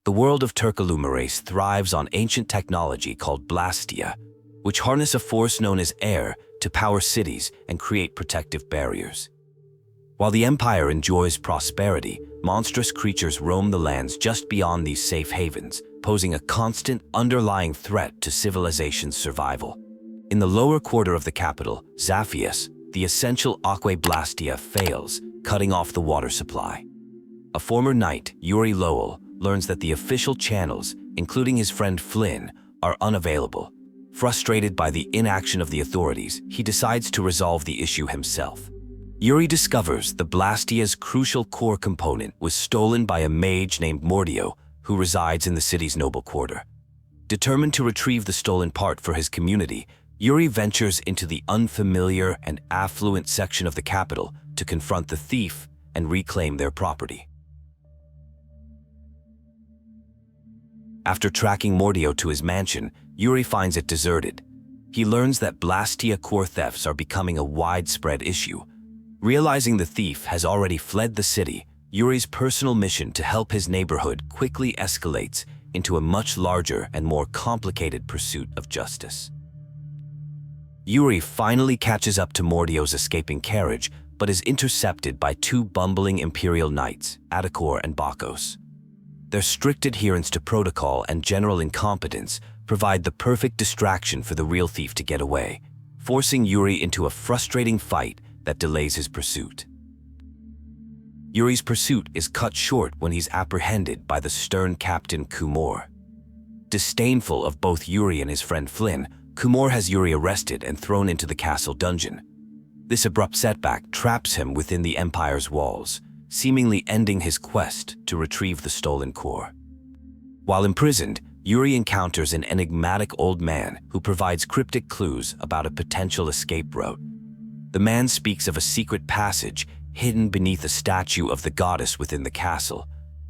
The world of Turcalumarace thrives on ancient technology called Blastia, which harness a force known as air to power cities and create protective barriers. While the Empire enjoys prosperity, monstrous creatures roam the lands just beyond these safe havens, posing a constant, underlying threat to civilization's survival. In the lower quarter of the capital, Zaphias, the essential aque Blastia fails, cutting off the water supply. A former knight, Yuri Lowell, learns that the official channels, including his friend Flynn, are unavailable. Frustrated by the inaction of the authorities, he decides to resolve the issue himself. Yuri discovers the Blastia's crucial core component was stolen by a mage named Mordio, who resides in the city's noble quarter. Determined to retrieve the stolen part for his community, Yuri ventures into the unfamiliar and affluent section of the capital to confront the thief and reclaim their property. After tracking Mordio to his mansion, Yuri finds it deserted. He learns that Blastia core thefts are becoming a widespread issue. Realizing the thief has already fled the city, Yuri's personal mission to help his neighborhood quickly escalates into a much larger and more complicated pursuit of justice. Yuri finally catches up to Mordio's escaping carriage, but is intercepted by two bumbling Imperial Knights, Aque and Edephagos. Their strict adherence to protocol and general incompetence provide the perfect distraction for the real thief to get away, forcing Yuri into a frustrating fight that delays his pursuit. Yuri's pursuit is cut short when he's apprehended by the stern Captain Kumor. Disdainful of both Yuri and his friend Flynn, Kumor has Yuri arrested and thrown into the castle dungeon. This abrupt setback traps him within the Empire's walls, seemingly ending his quest to retrieve the stolen core. While imprisoned, Yuri encounters an enigmatic old man who provides cryptic clues about a potential escape route. The man speaks of a secret passage hidden beneath a statue of the goddess within the castle,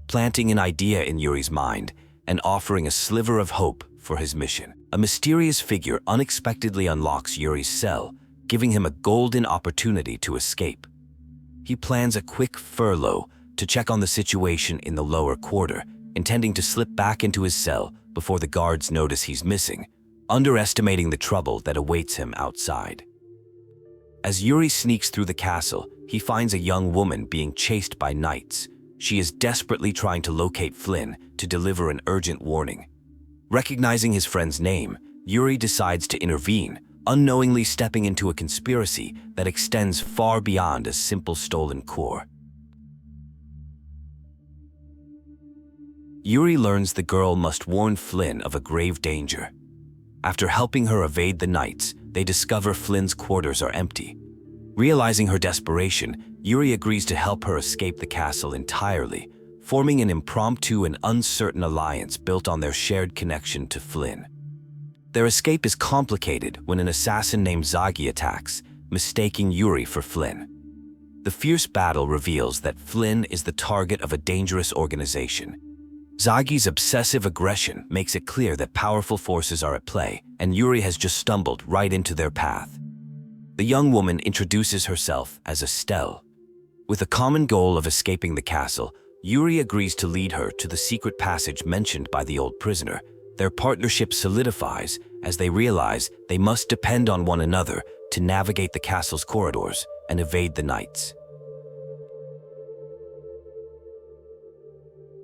planting an idea in Yuri's mind and offering a sliver of hope for his mission. A mysterious figure unexpectedly unlocks Yuri's cell, giving him a golden opportunity to escape. He plans a quick furlough to check on the situation in the lower quarter, intending to slip back into his cell before the guards notice he's missing, underestimating the trouble that awaits him outside. As Yuri sneaks through the castle, he finds a young woman being chased by knights. She is desperately trying to locate Flynn to deliver an urgent warning. Recognizing his friend's name, Yuri decides to intervene, unknowingly stepping into a conspiracy that extends far beyond a simple stolen core. Yuri learns the girl must warn Flynn of a grave danger. After helping her evade the knights, they discover Flynn's quarters are empty. Realizing her desperation, Yuri agrees to help her escape the castle entirely, forming an impromptu and uncertain alliance built on their shared connection to Flynn. Their escape is complicated when an assassin named Zaphias attacks, mistaking Yuri for Flynn. The fierce battle reveals that Flynn is the target of a dangerous organization. Zaphias' obsessive aggression makes it clear that powerful forces are at play, and Yuri has just stumbled right into their path. The young woman introduces herself as Estelle. With a common goal of escaping the castle, Yuri agrees to lead her to the secret passage mentioned by the old prisoner. Their partnership solidifies as they realize they must depend on one another to navigate the castle's corridors and evade the knights.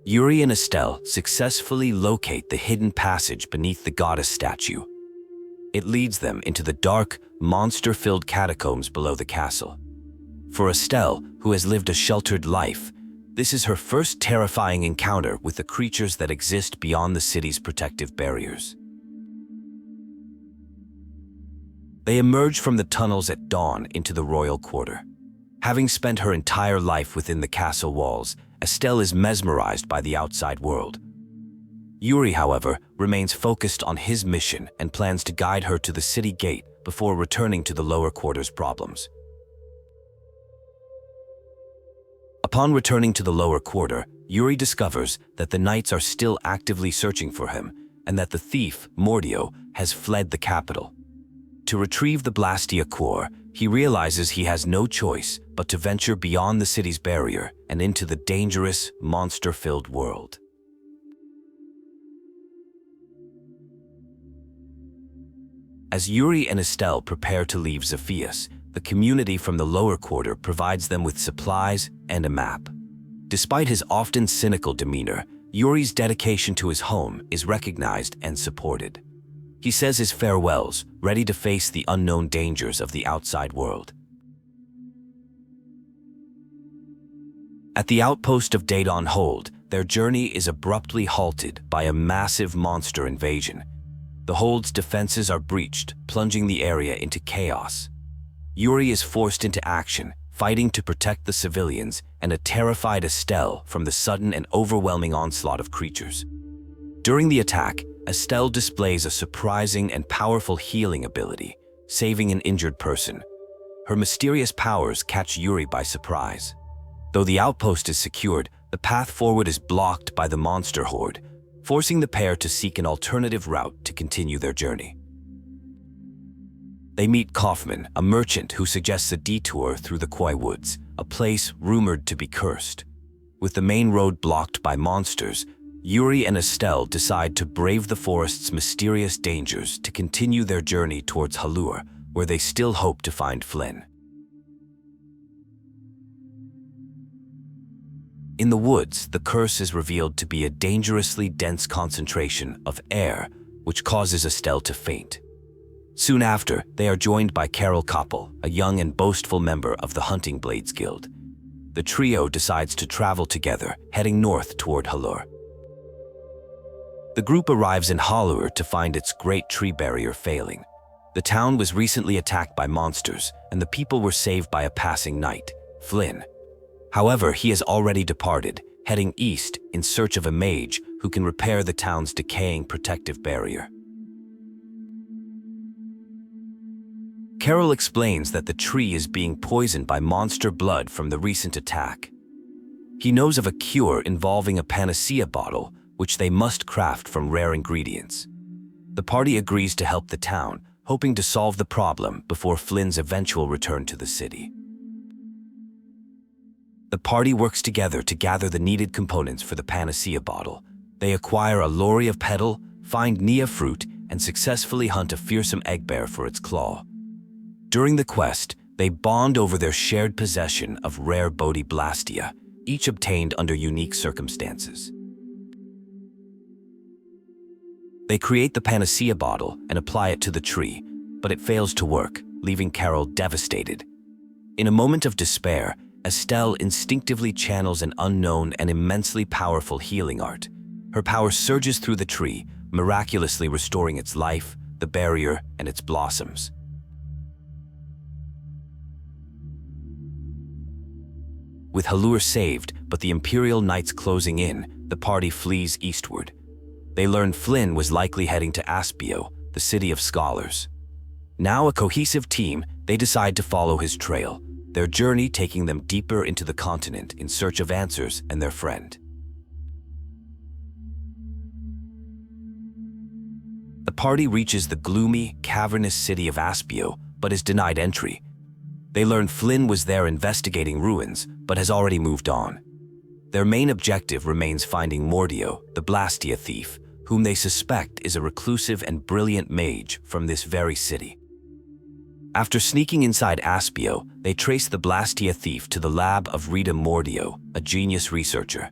Yuri and Estelle successfully locate the hidden passage beneath the goddess statue. It leads them into the dark, monster-filled catacombs below the castle. For Estelle, who has lived a sheltered life, this is her first terrifying encounter with the creatures that exist beyond the city's protective barriers. They emerge from the tunnels at dawn into the royal quarter. Having spent her entire life within the castle walls, Estelle is mesmerized by the outside world. Yuri, however, remains focused on his mission and plans to guide her to the city gate before returning to the lower quarters' problems. Upon returning to the lower quarter, Yuri discovers that the knights are still actively searching for him and that the thief, Mordio, has fled the capital. To retrieve the Blastia core, he realizes he has no choice but to venture beyond the city's barrier and into the dangerous, monster-filled world. As Yuri and Estelle prepare to leave Zaphias, the community from the lower quarter provides them with supplies and a map. Despite his often cynical demeanor, Yuri's dedication to his home is recognized and supported. He says his farewells, ready to face the unknown dangers of the outside world. At the outpost of Daedon Hold, their journey is abruptly halted by a massive monster invasion. The Hold's defenses are breached, plunging the area into chaos. Yuri is forced into action, fighting to protect the civilians and a terrified Estelle from the sudden and overwhelming onslaught of creatures. During the attack, Estelle displays a surprising and powerful healing ability, saving an injured person. Her mysterious powers catch Yuri by surprise. Though the outpost is secured, the path forward is blocked by the monster horde, forcing the pair to seek an alternative route to continue their journey. They meet Kaufman, a merchant who suggests a detour through the Koi Woods, a place rumored to be cursed. With the main road blocked by monsters, Yuri and Estelle decide to brave the forest's mysterious dangers to continue their journey towards Halur, where they still hope to find Flynn. In the woods, the curse is revealed to be a dangerously dense concentration of air, which causes Estelle to faint. Soon after, they are joined by Karol Capel, a young and boastful member of the Hunting Blades Guild. The trio decides to travel together, heading north toward Halur. The group arrives in Halur to find its great tree barrier failing. The town was recently attacked by monsters, and the people were saved by a passing knight, Flynn. However, he has already departed, heading east in search of a mage who can repair the town's decaying protective barrier. Karol explains that the tree is being poisoned by monster blood from the recent attack. He knows of a cure involving a panacea bottle, which they must craft from rare ingredients. The party agrees to help the town, hoping to solve the problem before Flynn's eventual return to the city. The party works together to gather the needed components for the panacea bottle. They acquire a lorry of petal, find Nia fruit, and successfully hunt a fearsome egg bear for its claw. During the quest, they bond over their shared possession of rare bodhi Blastia, each obtained under unique circumstances. They create the panacea bottle and apply it to the tree, but it fails to work, leaving Karol devastated. In a moment of despair, Estelle instinctively channels an unknown and immensely powerful healing art. Her power surges through the tree, miraculously restoring its life, the barrier, and its blossoms. With Halur saved, but the Imperial Knights closing in, the party flees eastward. They learn Flynn was likely heading to Aspio, the city of scholars. Now a cohesive team, they decide to follow his trail, their journey taking them deeper into the continent in search of answers and their friend. The party reaches the gloomy, cavernous city of Aspio, but is denied entry. They learn Flynn was there investigating ruins, but has already moved on. Their main objective remains finding Mordio, the Blastia thief, whom they suspect is a reclusive and brilliant mage from this very city. After sneaking inside Aspio, they trace the Blastia thief to the lab of Rita Mordio, a genius researcher.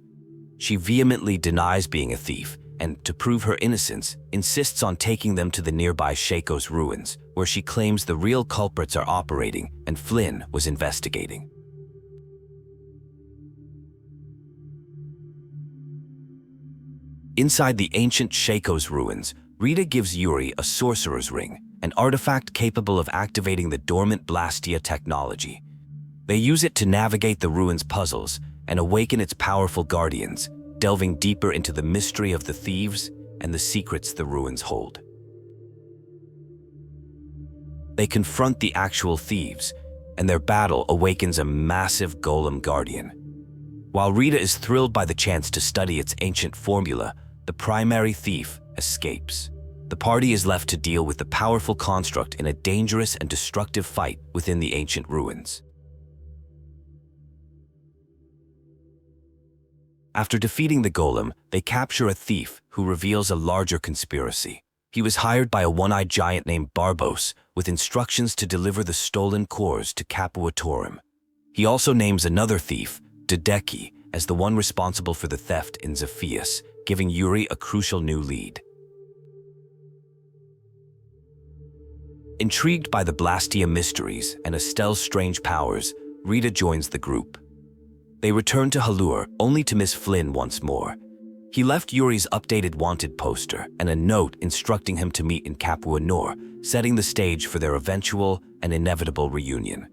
She vehemently denies being a thief and, to prove her innocence, insists on taking them to the nearby Shakos ruins, where she claims the real culprits are operating and Flynn was investigating. Inside the ancient Shakos ruins, Rita gives Yuri a sorcerer's ring, an artifact capable of activating the dormant Blastia technology. They use it to navigate the ruins' puzzles and awaken its powerful guardians, delving deeper into the mystery of the thieves and the secrets the ruins hold. They confront the actual thieves, and their battle awakens a massive golem guardian. While Rita is thrilled by the chance to study its ancient formula, the primary thief escapes. The party is left to deal with the powerful construct in a dangerous and destructive fight within the ancient ruins. After defeating the golem, they capture a thief who reveals a larger conspiracy. He was hired by a one-eyed giant named Barbos with instructions to deliver the stolen cores to Capuatorum. He also names another thief, Dedeki, as the one responsible for the theft in Zaphias, giving Yuri a crucial new lead. Intrigued by the Blastia mysteries and Estelle's strange powers, Rita joins the group. They return to Halure only to miss Flynn once more. He left Yuri's updated wanted poster and a note instructing him to meet in Capua Nor, setting the stage for their eventual and inevitable reunion.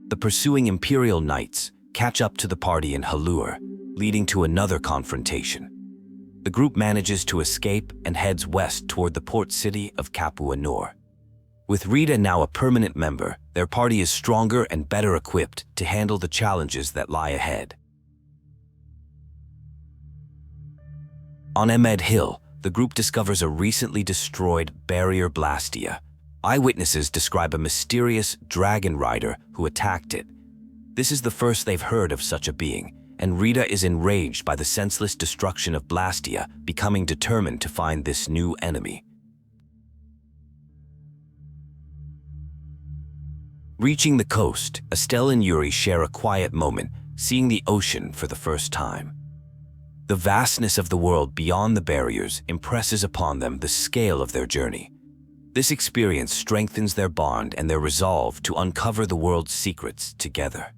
The pursuing Imperial Knights catch up to the party in Halure, leading to another confrontation. The group manages to escape and heads west toward the port city of Capua Nor. With Rita now a permanent member, their party is stronger and better equipped to handle the challenges that lie ahead. On Emed Hill, the group discovers a recently destroyed barrier Blastia. Eyewitnesses describe a mysterious dragon rider who attacked it. This is the first they've heard of such a being, and Rita is enraged by the senseless destruction of Blastia, becoming determined to find this new enemy. Reaching the coast, Estelle and Yuri share a quiet moment, seeing the ocean for the first time. The vastness of the world beyond the barriers impresses upon them the scale of their journey. This experience strengthens their bond and their resolve to uncover the world's secrets together.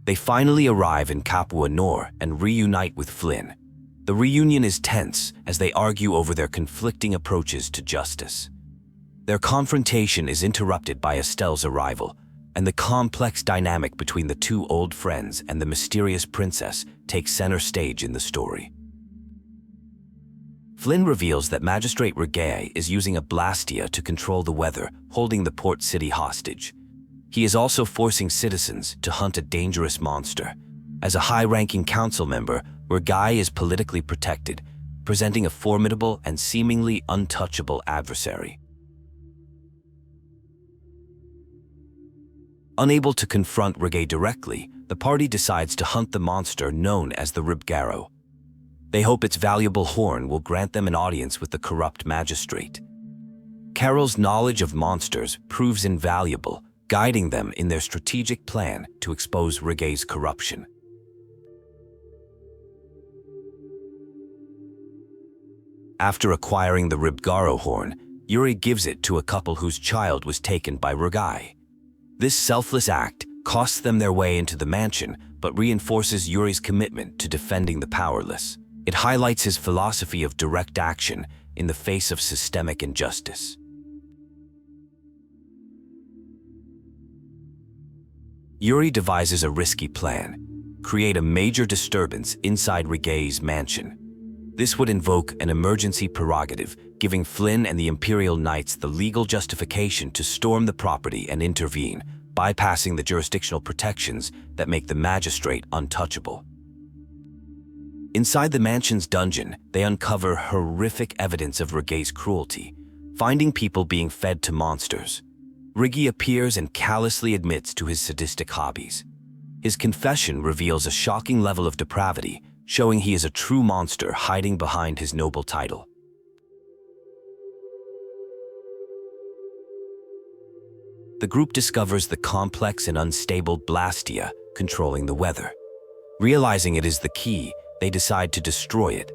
They finally arrive in Capua Nor and reunite with Flynn. The reunion is tense as they argue over their conflicting approaches to justice. Their confrontation is interrupted by Estelle's arrival, and the complex dynamic between the two old friends and the mysterious princess takes center stage in the story. Flynn reveals that Magistrate Repede is using a Blastia to control the weather, holding the port city hostage. He is also forcing citizens to hunt a dangerous monster. As a high-ranking council member, Repede is politically protected, presenting a formidable and seemingly untouchable adversary. Unable to confront Repede directly, the party decides to hunt the monster known as the Ribgaro. They hope its valuable horn will grant them an audience with the corrupt magistrate. Karol's knowledge of monsters proves invaluable, guiding them in their strategic plan to expose Repede's corruption. After acquiring the Ribgaro horn, Yuri gives it to a couple whose child was taken by Repede. This selfless act costs them their way into the mansion, but reinforces Yuri's commitment to defending the powerless. It highlights his philosophy of direct action in the face of systemic injustice. Yuri devises a risky plan: create a major disturbance inside Repede's mansion. This would invoke an emergency prerogative, giving Flynn and the Imperial Knights the legal justification to storm the property and intervene, bypassing the jurisdictional protections that make the magistrate untouchable. Inside the mansion's dungeon, they uncover horrific evidence of Repede's cruelty, finding people being fed to monsters. Repede appears and callously admits to his sadistic hobbies. His confession reveals a shocking level of depravity, showing he is a true monster hiding behind his noble title. The group discovers the complex and unstable Blastia controlling the weather. Realizing it is the key, they decide to destroy it.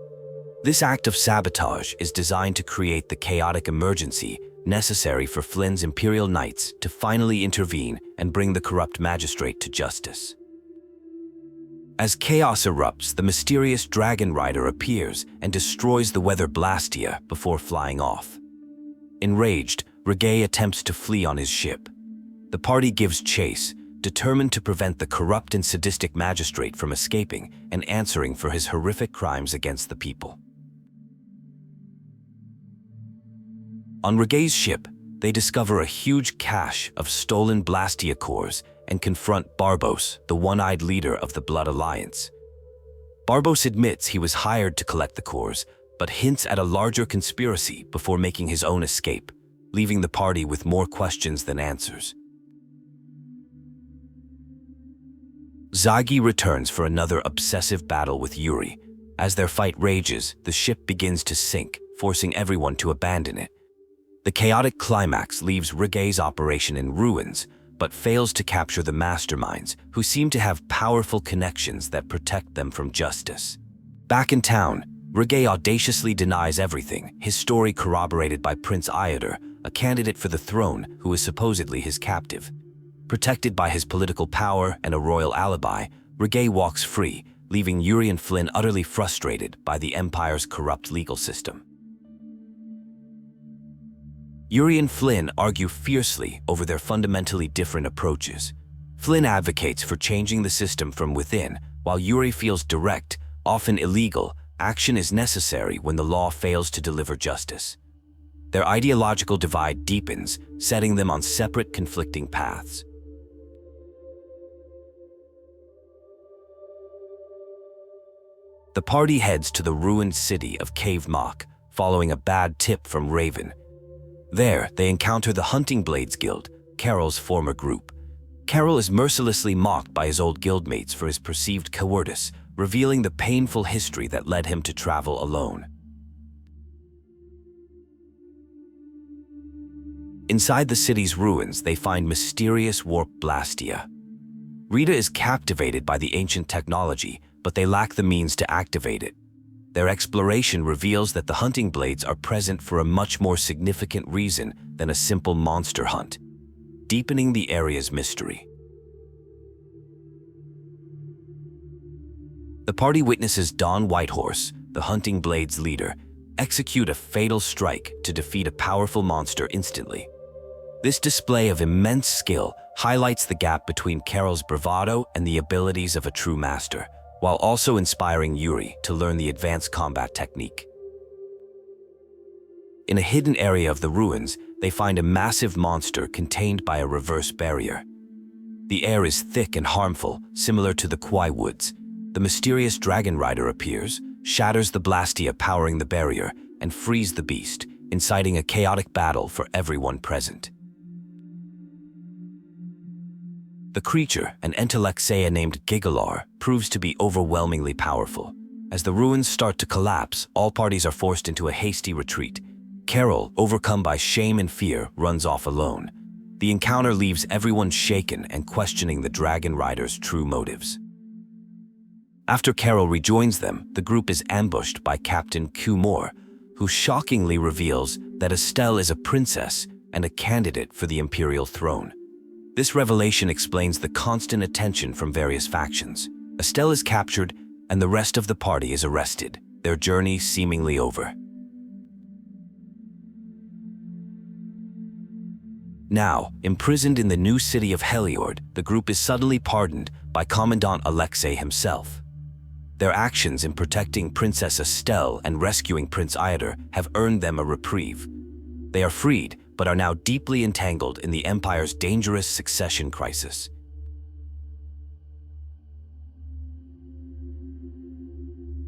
This act of sabotage is designed to create the chaotic emergency necessary for Flynn's Imperial Knights to finally intervene and bring the corrupt magistrate to justice. As chaos erupts, the mysterious dragon rider appears and destroys the weather Blastia before flying off. Enraged, Repede attempts to flee on his ship. The party gives chase, determined to prevent the corrupt and sadistic magistrate from escaping and answering for his horrific crimes against the people. On Repede's ship, they discover a huge cache of stolen Blastia cores and confront Barbos, the one-eyed leader of the Blood Alliance. Barbos admits he was hired to collect the cores, but hints at a larger conspiracy before making his own escape, leaving the party with more questions than answers. Zagi returns for another obsessive battle with Yuri. As their fight rages, the ship begins to sink, forcing everyone to abandon it. The chaotic climax leaves Repede's operation in ruins, but fails to capture the masterminds, who seem to have powerful connections that protect them from justice. Back in town, Repede audaciously denies everything, his story corroborated by Prince Iodor, a candidate for the throne who is supposedly his captive. Protected by his political power and a royal alibi, Repede walks free, leaving Yuri and Flynn utterly frustrated by the Empire's corrupt legal system. Yuri and Flynn argue fiercely over their fundamentally different approaches. Flynn advocates for changing the system from within, while Yuri feels direct, often illegal, action is necessary when the law fails to deliver justice. Their ideological divide deepens, setting them on separate, conflicting paths. The party heads to the ruined city of Cave Mock, following a bad tip from Raven. There, they encounter the Hunting Blades Guild, Karol's former group. Karol is mercilessly mocked by his old guildmates for his perceived cowardice, revealing the painful history that led him to travel alone. Inside the city's ruins, they find mysterious warp Blastia. Rita is captivated by the ancient technology, but they lack the means to activate it. Their exploration reveals that the hunting blades are present for a much more significant reason than a simple monster hunt, deepening the area's mystery. The party witnesses Don Whitehorse, the hunting blades leader, execute a fatal strike to defeat a powerful monster instantly. This display of immense skill highlights the gap between Karol's bravado and the abilities of a true master, while also inspiring Yuri to learn the advanced combat technique. In a hidden area of the ruins, they find a massive monster contained by a reverse barrier. The air is thick and harmful, similar to the Kwai Woods. The mysterious dragon rider appears, shatters the Blastia powering the barrier, and frees the beast, inciting a chaotic battle for everyone present. The creature, an Alexei named Gigalar, proves to be overwhelmingly powerful. As the ruins start to collapse, all parties are forced into a hasty retreat. Karol, overcome by shame and fear, runs off alone. The encounter leaves everyone shaken and questioning the dragon rider's true motives. After Karol rejoins them, the group is ambushed by Captain Kumor, who shockingly reveals that Estelle is a princess and a candidate for the imperial throne. This revelation explains the constant attention from various factions. Estelle is captured, and the rest of the party is arrested, their journey seemingly over. Now, imprisoned in the new city of Heliord, the group is suddenly pardoned by Commandant Alexei himself. Their actions in protecting Princess Estelle and rescuing Prince Iodor have earned them a reprieve. They are freed, but are now deeply entangled in the Empire's dangerous succession crisis.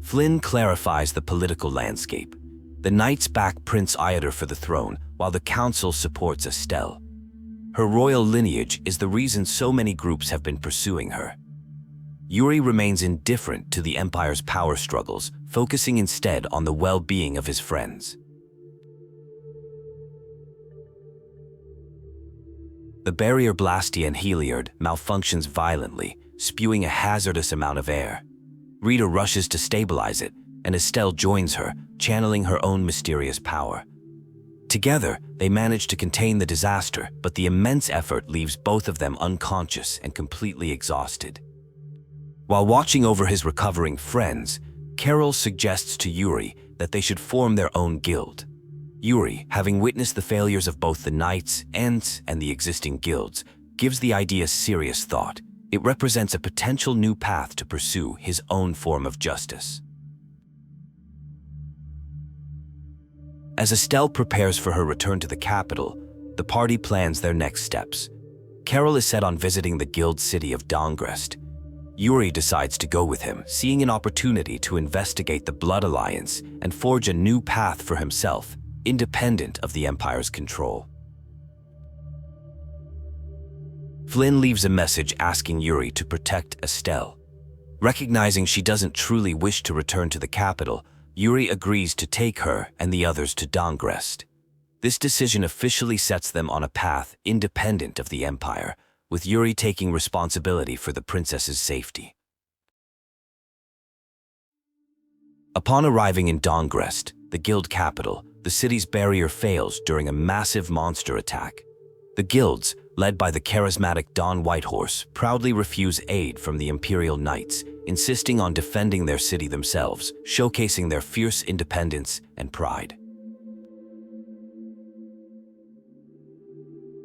Flynn clarifies the political landscape. The Knights back Prince Iodor for the throne, while the Council supports Estelle. Her royal lineage is the reason so many groups have been pursuing her. Yuri remains indifferent to the Empire's power struggles, focusing instead on the well-being of his friends. The barrier Blastia in Heliord malfunctions violently, spewing a hazardous amount of air. Rita rushes to stabilize it, and Estelle joins her, channeling her own mysterious power. Together, they manage to contain the disaster, but the immense effort leaves both of them unconscious and completely exhausted. While watching over his recovering friends, Karol suggests to Yuri that they should form their own guild. Yuri, having witnessed the failures of both the Knights and the existing guilds, gives the idea serious thought. It represents a potential new path to pursue his own form of justice. As Estelle prepares for her return to the capital, the party plans their next steps. Karol is set on visiting the guild city of Dongrest. Yuri decides to go with him, seeing an opportunity to investigate the Blood Alliance and forge a new path for himself, independent of the Empire's control. Flynn leaves a message asking Yuri to protect Estelle. Recognizing she doesn't truly wish to return to the capital, Yuri agrees to take her and the others to Dongrest. This decision officially sets them on a path independent of the Empire, with Yuri taking responsibility for the princess's safety. Upon arriving in Dongrest, the guild capital, the city's barrier fails during a massive monster attack. The guilds, led by the charismatic Don Whitehorse, proudly refuse aid from the Imperial Knights, insisting on defending their city themselves, showcasing their fierce independence and pride.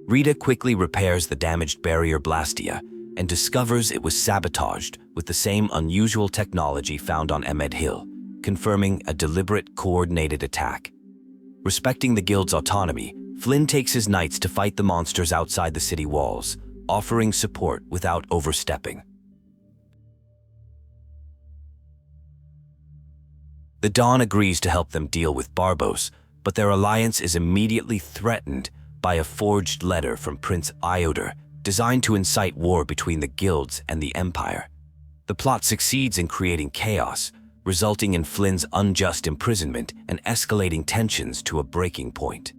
Rita quickly repairs the damaged barrier Blastia and discovers it was sabotaged with the same unusual technology found on Emed Hill, confirming a deliberate, coordinated attack. Respecting the guild's autonomy, Flynn takes his knights to fight the monsters outside the city walls, offering support without overstepping. The Dawn agrees to help them deal with Barbos, but their alliance is immediately threatened by a forged letter from Prince Iodor, designed to incite war between the guilds and the Empire. The plot succeeds in creating chaos, resulting in Flynn's unjust imprisonment and escalating tensions to a breaking point.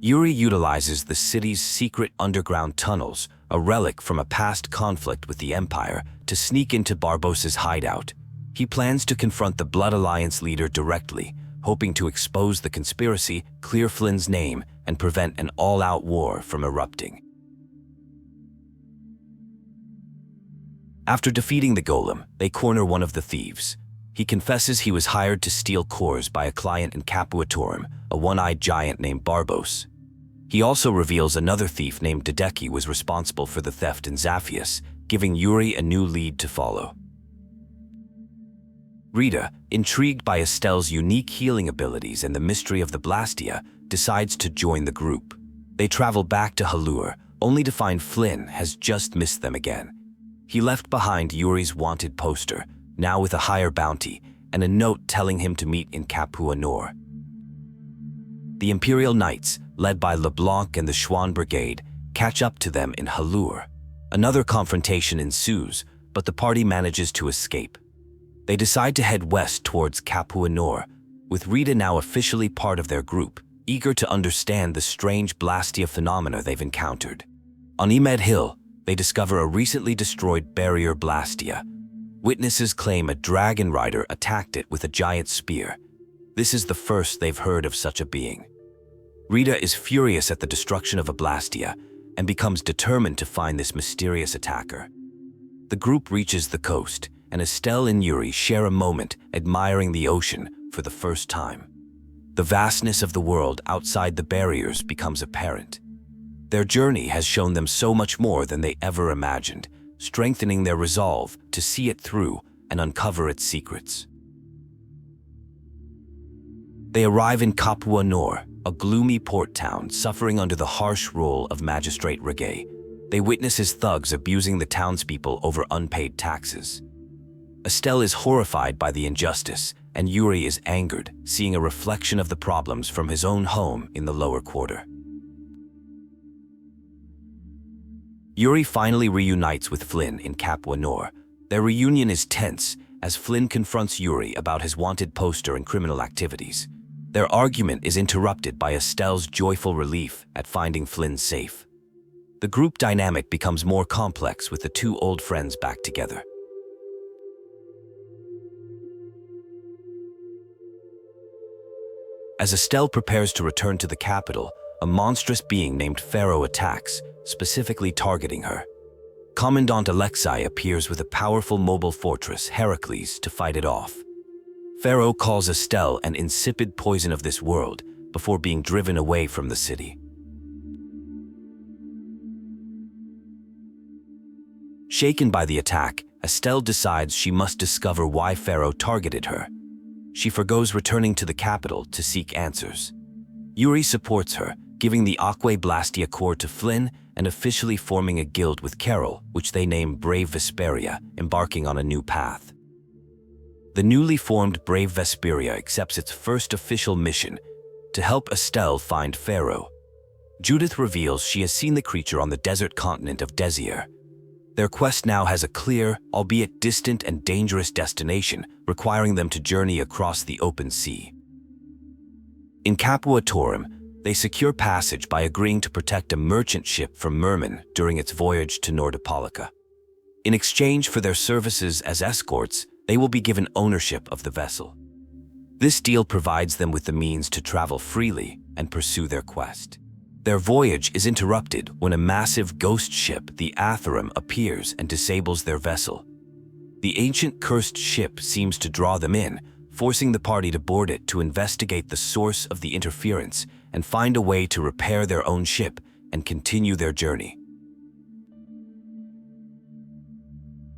Yuri utilizes the city's secret underground tunnels, a relic from a past conflict with the Empire, to sneak into Barbos's hideout. He plans to confront the Blood Alliance leader directly, hoping to expose the conspiracy, clear Flynn's name, and prevent an all-out war from erupting. After defeating the golem, they corner one of the thieves. He confesses he was hired to steal cores by a client in Capuatorum, a one-eyed giant named Barbos. He also reveals another thief named Dedeki was responsible for the theft in Zaphias, giving Yuri a new lead to follow. Rita, intrigued by Estelle's unique healing abilities and the mystery of the Blastia, decides to join the group. They travel back to Halur, only to find Flynn has just missed them again. He left behind Yuri's wanted poster, now with a higher bounty, and a note telling him to meet in Capua Nor. The Imperial Knights, led by LeBlanc and the Schwann Brigade, catch up to them in Halur. Another confrontation ensues, but the party manages to escape. They decide to head west towards Capua Nor, with Rita now officially part of their group, eager to understand the strange Blastia phenomena they've encountered. On Emed Hill, they discover a recently destroyed barrier Blastia. Witnesses claim a dragon rider attacked it with a giant spear. This is the first they've heard of such a being. Rita is furious at the destruction of a Blastia and becomes determined to find this mysterious attacker. The group reaches the coast, and Estelle and Yuri share a moment admiring the ocean for the first time. The vastness of the world outside the barriers becomes apparent. Their journey has shown them so much more than they ever imagined, strengthening their resolve to see it through and uncover its secrets. They arrive in Capua Nor, a gloomy port town suffering under the harsh rule of Magistrate Regay. They witness his thugs abusing the townspeople over unpaid taxes. Estelle is horrified by the injustice, and Yuri is angered, seeing a reflection of the problems from his own home in the lower quarter. Yuri finally reunites with Flynn in Capua Nor. Their reunion is tense, as Flynn confronts Yuri about his wanted poster and criminal activities. Their argument is interrupted by Estelle's joyful relief at finding Flynn safe. The group dynamic becomes more complex with the two old friends back together. As Estelle prepares to return to the capital, a monstrous being named Pharaoh attacks, specifically targeting her. Commandant Alexei appears with a powerful mobile fortress, Heracles, to fight it off. Pharaoh calls Estelle an insipid poison of this world before being driven away from the city. Shaken by the attack, Estelle decides she must discover why Pharaoh targeted her. She forgoes returning to the capital to seek answers. Yuri supports her, giving the aque Blastia core to Flynn and officially forming a guild with Karol, which they name Brave Vesperia, embarking on a new path. The newly formed Brave Vesperia accepts its first official mission to help Estelle find Pharaoh. Judith reveals she has seen the creature on the desert continent of Desir. Their quest now has a clear, albeit distant and dangerous destination, requiring them to journey across the open sea. In Capua Torum, they secure passage by agreeing to protect a merchant ship from mermen during its voyage to Nordopolica. In exchange for their services as escorts, they will be given ownership of the vessel. This deal provides them with the means to travel freely and pursue their quest. Their voyage is interrupted when a massive ghost ship, the Atherum, appears and disables their vessel. The ancient cursed ship seems to draw them in, forcing the party to board it to investigate the source of the interference and find a way to repair their own ship and continue their journey.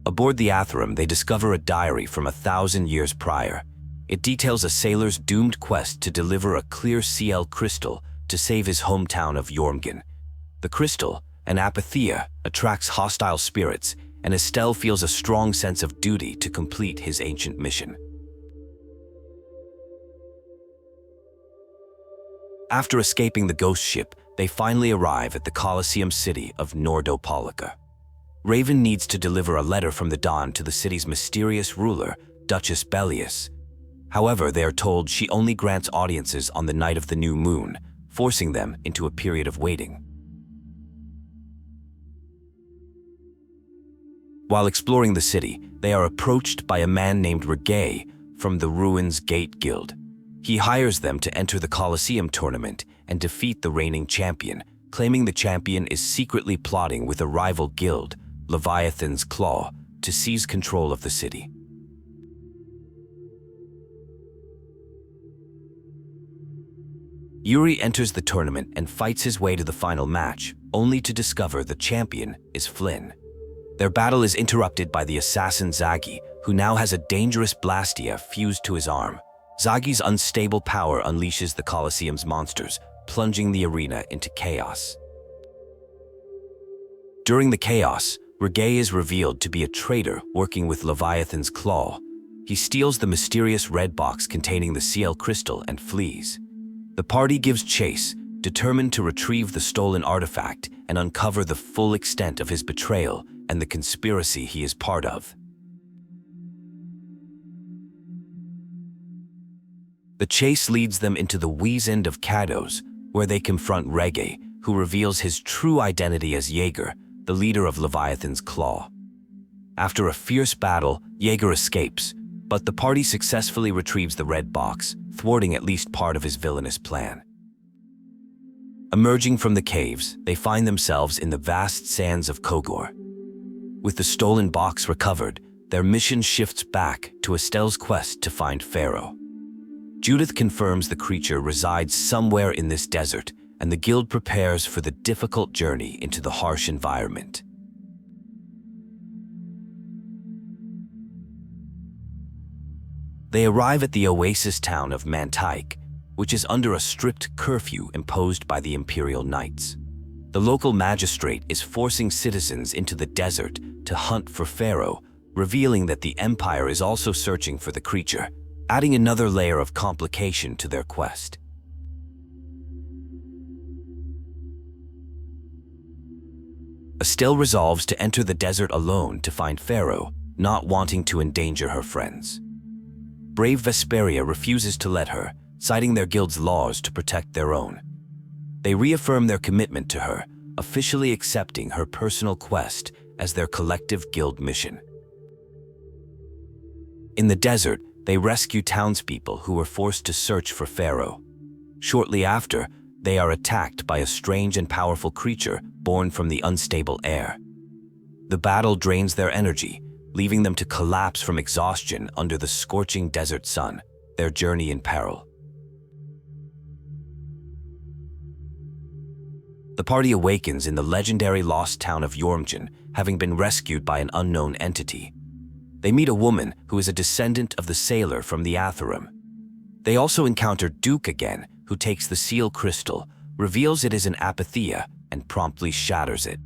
Aboard the Atherum, they discover a diary from 1,000 years prior. It details a sailor's doomed quest to deliver a clear CL crystal to save his hometown of Jormungand. The crystal, an apatheia, attracts hostile spirits, and Estelle feels a strong sense of duty to complete his ancient mission. After escaping the ghost ship, they finally arrive at the Colosseum city of Nordopolica. Raven needs to deliver a letter from the Dawn to the city's mysterious ruler, Duchess Belius. However, they are told she only grants audiences on the night of the new moon, forcing them into a period of waiting. While exploring the city, they are approached by a man named Repede from the Ruins Gate Guild. He hires them to enter the Colosseum tournament and defeat the reigning champion, claiming the champion is secretly plotting with a rival guild, Leviathan's Claw, to seize control of the city. Yuri enters the tournament and fights his way to the final match, only to discover the champion is Flynn. Their battle is interrupted by the assassin Zagi, who now has a dangerous Blastia fused to his arm. Zagi's unstable power unleashes the Colosseum's monsters, plunging the arena into chaos. During the chaos, Repede is revealed to be a traitor working with Leviathan's Claw. He steals the mysterious red box containing the CL crystal and flees. The party gives chase, determined to retrieve the stolen artifact and uncover the full extent of his betrayal and the conspiracy he is part of. The chase leads them into the Wiesent of Kados, where they confront Repede, who reveals his true identity as Jaeger, the leader of Leviathan's Claw. After a fierce battle, Jaeger escapes, but the party successfully retrieves the red box, thwarting at least part of his villainous plan. Emerging from the caves, they find themselves in the vast sands of Kogor. With the stolen box recovered, their mission shifts back to Estelle's quest to find Pharaoh. Judith confirms the creature resides somewhere in this desert, and the guild prepares for the difficult journey into the harsh environment. They arrive at the oasis town of Mantaik, which is under a strict curfew imposed by the Imperial Knights. The local magistrate is forcing citizens into the desert to hunt for Pharaoh, revealing that the Empire is also searching for the creature, adding another layer of complication to their quest. Estelle resolves to enter the desert alone to find Pharaoh, not wanting to endanger her friends. Brave Vesperia refuses to let her, citing their guild's laws to protect their own. They reaffirm their commitment to her, officially accepting her personal quest as their collective guild mission. In the desert, they rescue townspeople who were forced to search for Pharaoh. Shortly after, they are attacked by a strange and powerful creature born from the unstable air. The battle drains their energy, leaving them to collapse from exhaustion under the scorching desert sun, their journey in peril. The party awakens in the legendary lost town of Jormungand, having been rescued by an unknown entity. They meet a woman who is a descendant of the sailor from the Atherum. They also encounter Duke again, who takes the seal crystal, reveals it is an apatheia, and promptly shatters it.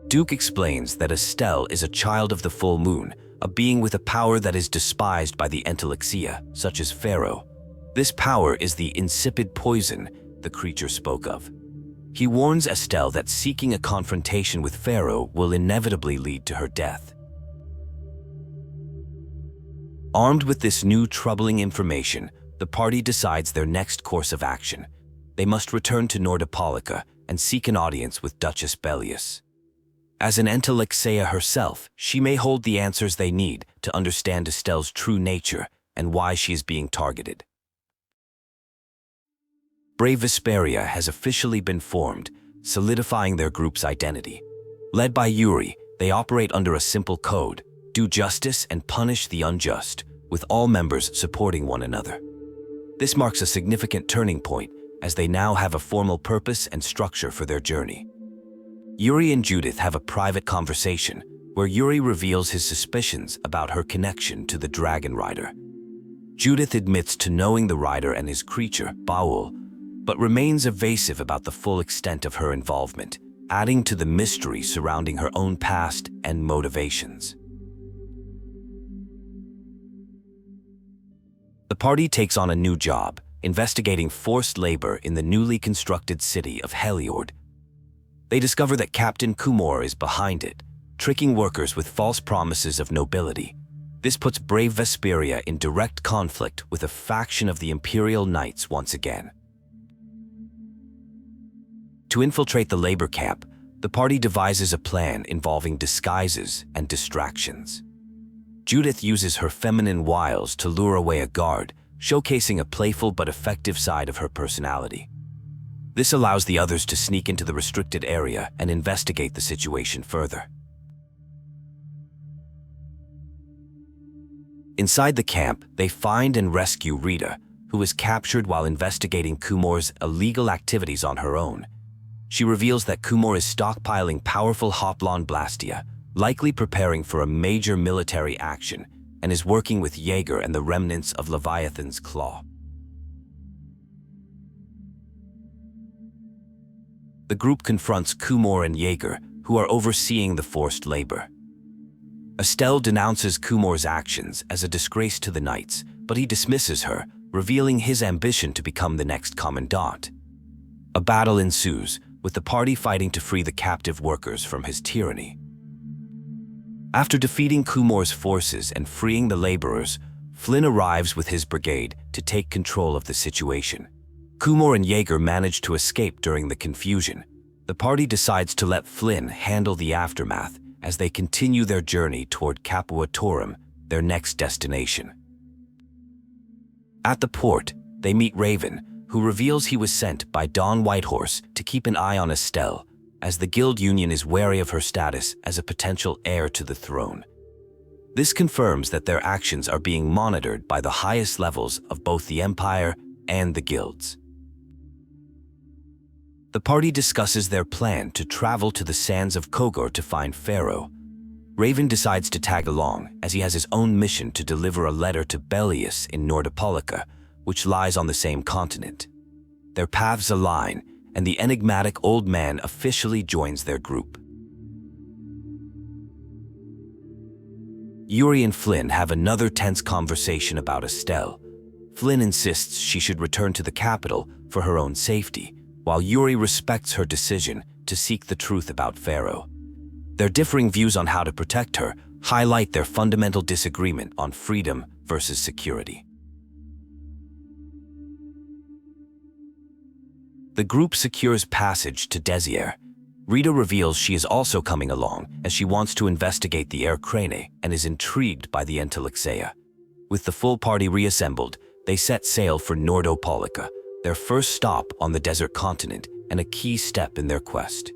Duke explains that Estelle is a child of the full moon, a being with a power that is despised by the Entellexia, such as Pharaoh. This power is the insipid poison the creature spoke of. He warns Estelle that seeking a confrontation with Pharaoh will inevitably lead to her death. Armed with this new troubling information, the party decides their next course of action. They must return to Nordopolica and seek an audience with Duchess Belius. As an Alexei herself, she may hold the answers they need to understand Estelle's true nature and why she is being targeted. Brave Vesperia has officially been formed, solidifying their group's identity. Led by Yuri, they operate under a simple code: do justice and punish the unjust, with all members supporting one another. This marks a significant turning point, as they now have a formal purpose and structure for their journey. Yuri and Judith have a private conversation, where Yuri reveals his suspicions about her connection to the Dragon Rider. Judith admits to knowing the rider and his creature, Baul, but remains evasive about the full extent of her involvement, adding to the mystery surrounding her own past and motivations. The party takes on a new job, investigating forced labor in the newly constructed city of Heliord. They discover that Captain Kumor is behind it, tricking workers with false promises of nobility. This puts brave Vesperia in direct conflict with a faction of the Imperial Knights once again. To infiltrate the labor camp, the party devises a plan involving disguises and distractions. Judith uses her feminine wiles to lure away a guard, showcasing a playful but effective side of her personality. This allows the others to sneak into the restricted area and investigate the situation further. Inside the camp, they find and rescue Rita, who is captured while investigating Kumor's illegal activities on her own. She reveals that Kumor is stockpiling powerful Hoplon Blastia, likely preparing for a major military action, and is working with Jaeger and the remnants of Leviathan's Claw. The group confronts Kumor and Jaeger, who are overseeing the forced labor. Estelle denounces Kumor's actions as a disgrace to the Knights, but he dismisses her, revealing his ambition to become the next commandant. A battle ensues, with the party fighting to free the captive workers from his tyranny. After defeating Kumor's forces and freeing the laborers, Flynn arrives with his brigade to take control of the situation. Kumor and Jaeger manage to escape during the confusion. The party decides to let Flynn handle the aftermath as they continue their journey toward Capua Torum, their next destination. At the port, they meet Raven, who reveals he was sent by Don Whitehorse to keep an eye on Estelle, as the Guild Union is wary of her status as a potential heir to the throne. This confirms that their actions are being monitored by the highest levels of both the Empire and the Guilds. The party discusses their plan to travel to the sands of Kogor to find Pharaoh. Raven decides to tag along, as he has his own mission to deliver a letter to Belius in Nordopolica, which lies on the same continent. Their paths align, and the enigmatic old man officially joins their group. Yuri and Flynn have another tense conversation about Estelle. Flynn insists she should return to the capital for her own safety, while Yuri respects her decision to seek the truth about Pharaoh. Their differing views on how to protect her highlight their fundamental disagreement on freedom versus security. The group secures passage to Desier. Rita reveals she is also coming along, as she wants to investigate the aque and is intrigued by the Alexei. With the full party reassembled, they set sail for Nordopolica, their first stop on the desert continent and a key step in their quest.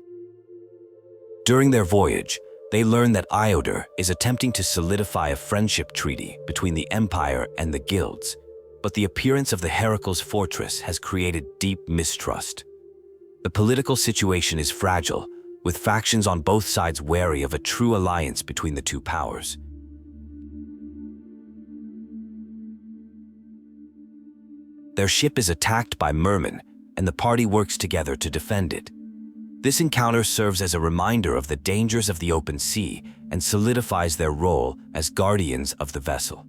During their voyage, they learn that Iodor is attempting to solidify a friendship treaty between the Empire and the Guilds, but the appearance of the Heracles fortress has created deep mistrust. The political situation is fragile, with factions on both sides wary of a true alliance between the two powers. Their ship is attacked by mermen, and the party works together to defend it. This encounter serves as a reminder of the dangers of the open sea and solidifies their role as guardians of the vessel.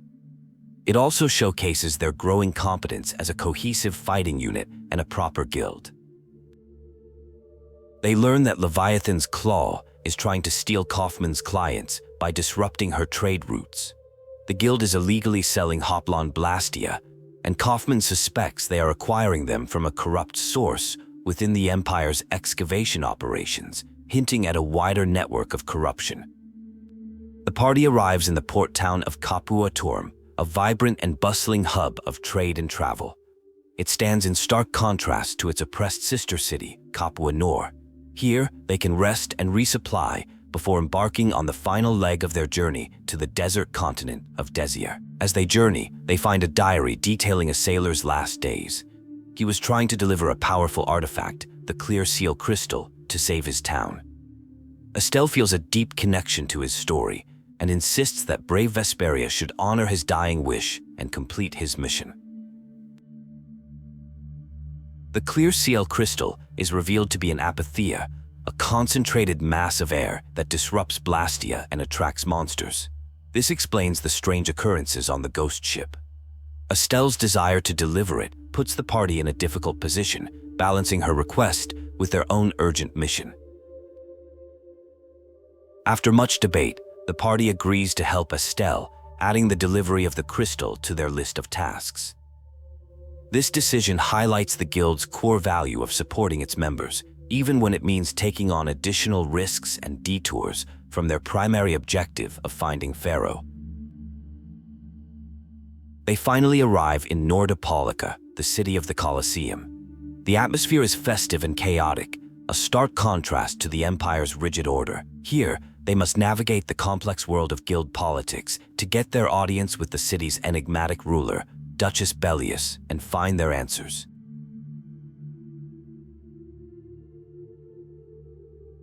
It also showcases their growing competence as a cohesive fighting unit and a proper guild. They learn that Leviathan's Claw is trying to steal Kaufman's clients by disrupting her trade routes. The guild is illegally selling Hoplon Blastia, and Kaufman suspects they are acquiring them from a corrupt source within the Empire's excavation operations, hinting at a wider network of corruption. The party arrives in the port town of Capua Torm, a vibrant and bustling hub of trade and travel. It stands in stark contrast to its oppressed sister city, Capua Nor. Here, they can rest and resupply before embarking on the final leg of their journey to the desert continent of Desir. As they journey, they find a diary detailing a sailor's last days. He was trying to deliver a powerful artifact, the Clear Seal Crystal, to save his town. Estelle feels a deep connection to his story and insists that brave Vesperia should honor his dying wish and complete his mission. The Clear Seal Crystal is revealed to be an apathia, a concentrated mass of air that disrupts Blastia and attracts monsters. This explains the strange occurrences on the ghost ship. Estelle's desire to deliver it puts the party in a difficult position, balancing her request with their own urgent mission. After much debate, the party agrees to help Estelle, adding the delivery of the crystal to their list of tasks. This decision highlights the guild's core value of supporting its members, even when it means taking on additional risks and detours from their primary objective of finding Pharaoh. They finally arrive in Nordopolica, the city of the Colosseum. The atmosphere is festive and chaotic, a stark contrast to the Empire's rigid order. Here, they must navigate the complex world of guild politics to get their audience with the city's enigmatic ruler, Duchess Belius, and find their answers.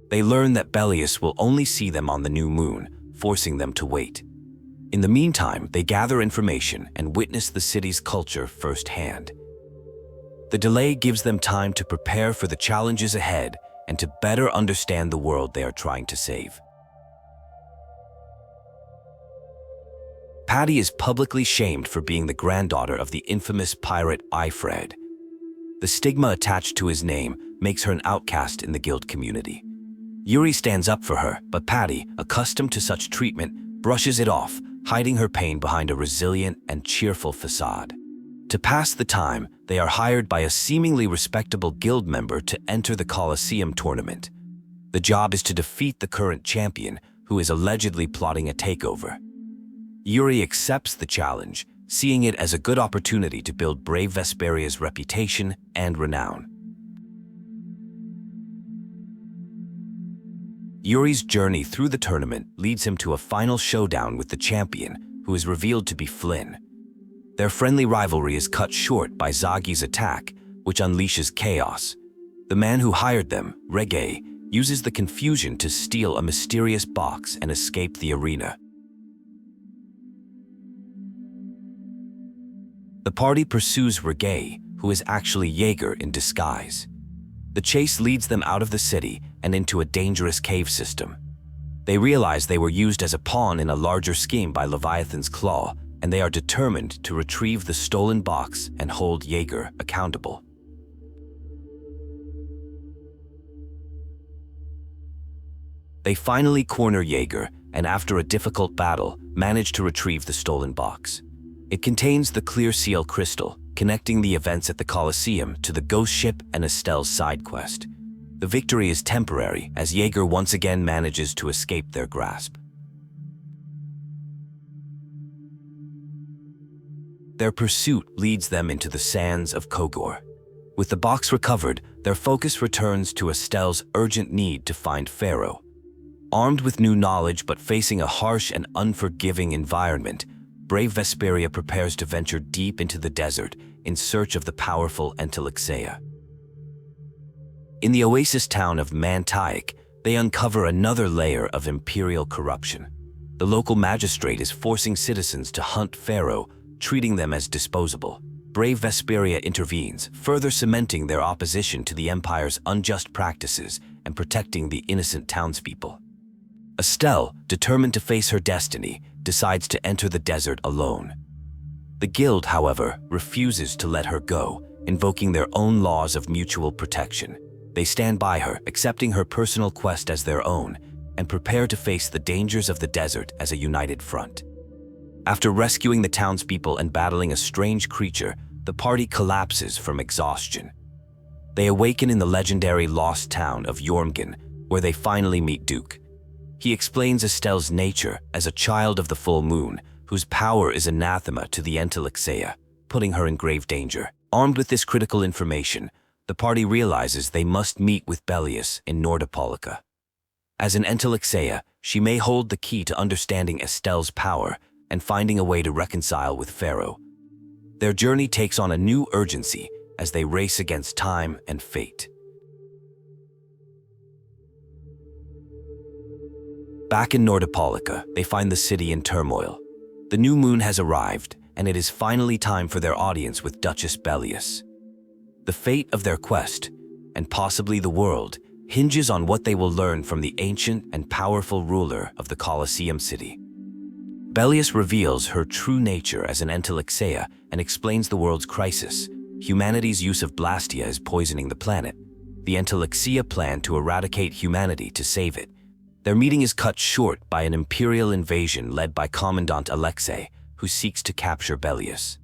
They learn that Belius will only see them on the new moon, forcing them to wait. In the meantime, they gather information and witness the city's culture firsthand. The delay gives them time to prepare for the challenges ahead and to better understand the world they are trying to save. Patty is publicly shamed for being the granddaughter of the infamous pirate Ifred. The stigma attached to his name makes her an outcast in the guild community. Yuri stands up for her, but Patty, accustomed to such treatment, brushes it off, hiding her pain behind a resilient and cheerful facade. To pass the time, they are hired by a seemingly respectable guild member to enter the Colosseum tournament. The job is to defeat the current champion, who is allegedly plotting a takeover. Yuri accepts the challenge, seeing it as a good opportunity to build brave Vesperia's reputation and renown. Yuri's journey through the tournament leads him to a final showdown with the champion, who is revealed to be Flynn. Their friendly rivalry is cut short by Zagi's attack, which unleashes chaos. The man who hired them, Repede, uses the confusion to steal a mysterious box and escape the arena. The party pursues Repede, who is actually Jaeger in disguise. The chase leads them out of the city and into a dangerous cave system. They realize they were used as a pawn in a larger scheme by Leviathan's Claw, and they are determined to retrieve the stolen box and hold Jaeger accountable. They finally corner Jaeger, and after a difficult battle, manage to retrieve the stolen box. It contains the Clear Seal Crystal, connecting the events at the Colosseum to the ghost ship and Estelle's side quest. The victory is temporary, as Jaeger once again manages to escape their grasp. Their pursuit leads them into the sands of Kogor. With the box recovered, their focus returns to Estelle's urgent need to find Pharaoh. Armed with new knowledge but facing a harsh and unforgiving environment, brave Vesperia prepares to venture deep into the desert in search of the powerful Alexei. In the oasis town of Mantaic, they uncover another layer of imperial corruption. The local magistrate is forcing citizens to hunt Pharaoh, treating them as disposable. Brave Vesperia intervenes, further cementing their opposition to the Empire's unjust practices and protecting the innocent townspeople. Estelle, determined to face her destiny, decides to enter the desert alone. The guild, however, refuses to let her go, invoking their own laws of mutual protection. They stand by her, accepting her personal quest as their own, and prepare to face the dangers of the desert as a united front. After rescuing the townspeople and battling a strange creature, the party collapses from exhaustion. They awaken in the legendary lost town of Jormungand, where they finally meet Duke. He explains Estelle's nature as a child of the full moon, whose power is anathema to the Alexei, putting her in grave danger. Armed with this critical information, the party realizes they must meet with Belius in Nordopolica. As an Alexei, she may hold the key to understanding Estelle's power and finding a way to reconcile with Pharaoh. Their journey takes on a new urgency as they race against time and fate. Back in Nordopolica, they find the city in turmoil. The new moon has arrived, and it is finally time for their audience with Duchess Belius. The fate of their quest, and possibly the world, hinges on what they will learn from the ancient and powerful ruler of the Colosseum city. Belius reveals her true nature as an Alexei and explains the world's crisis. Humanity's use of Blastia is poisoning the planet. The Alexei plan to eradicate humanity to save it. Their meeting is cut short by an imperial invasion led by Commandant Alexei, who seeks to capture Belius.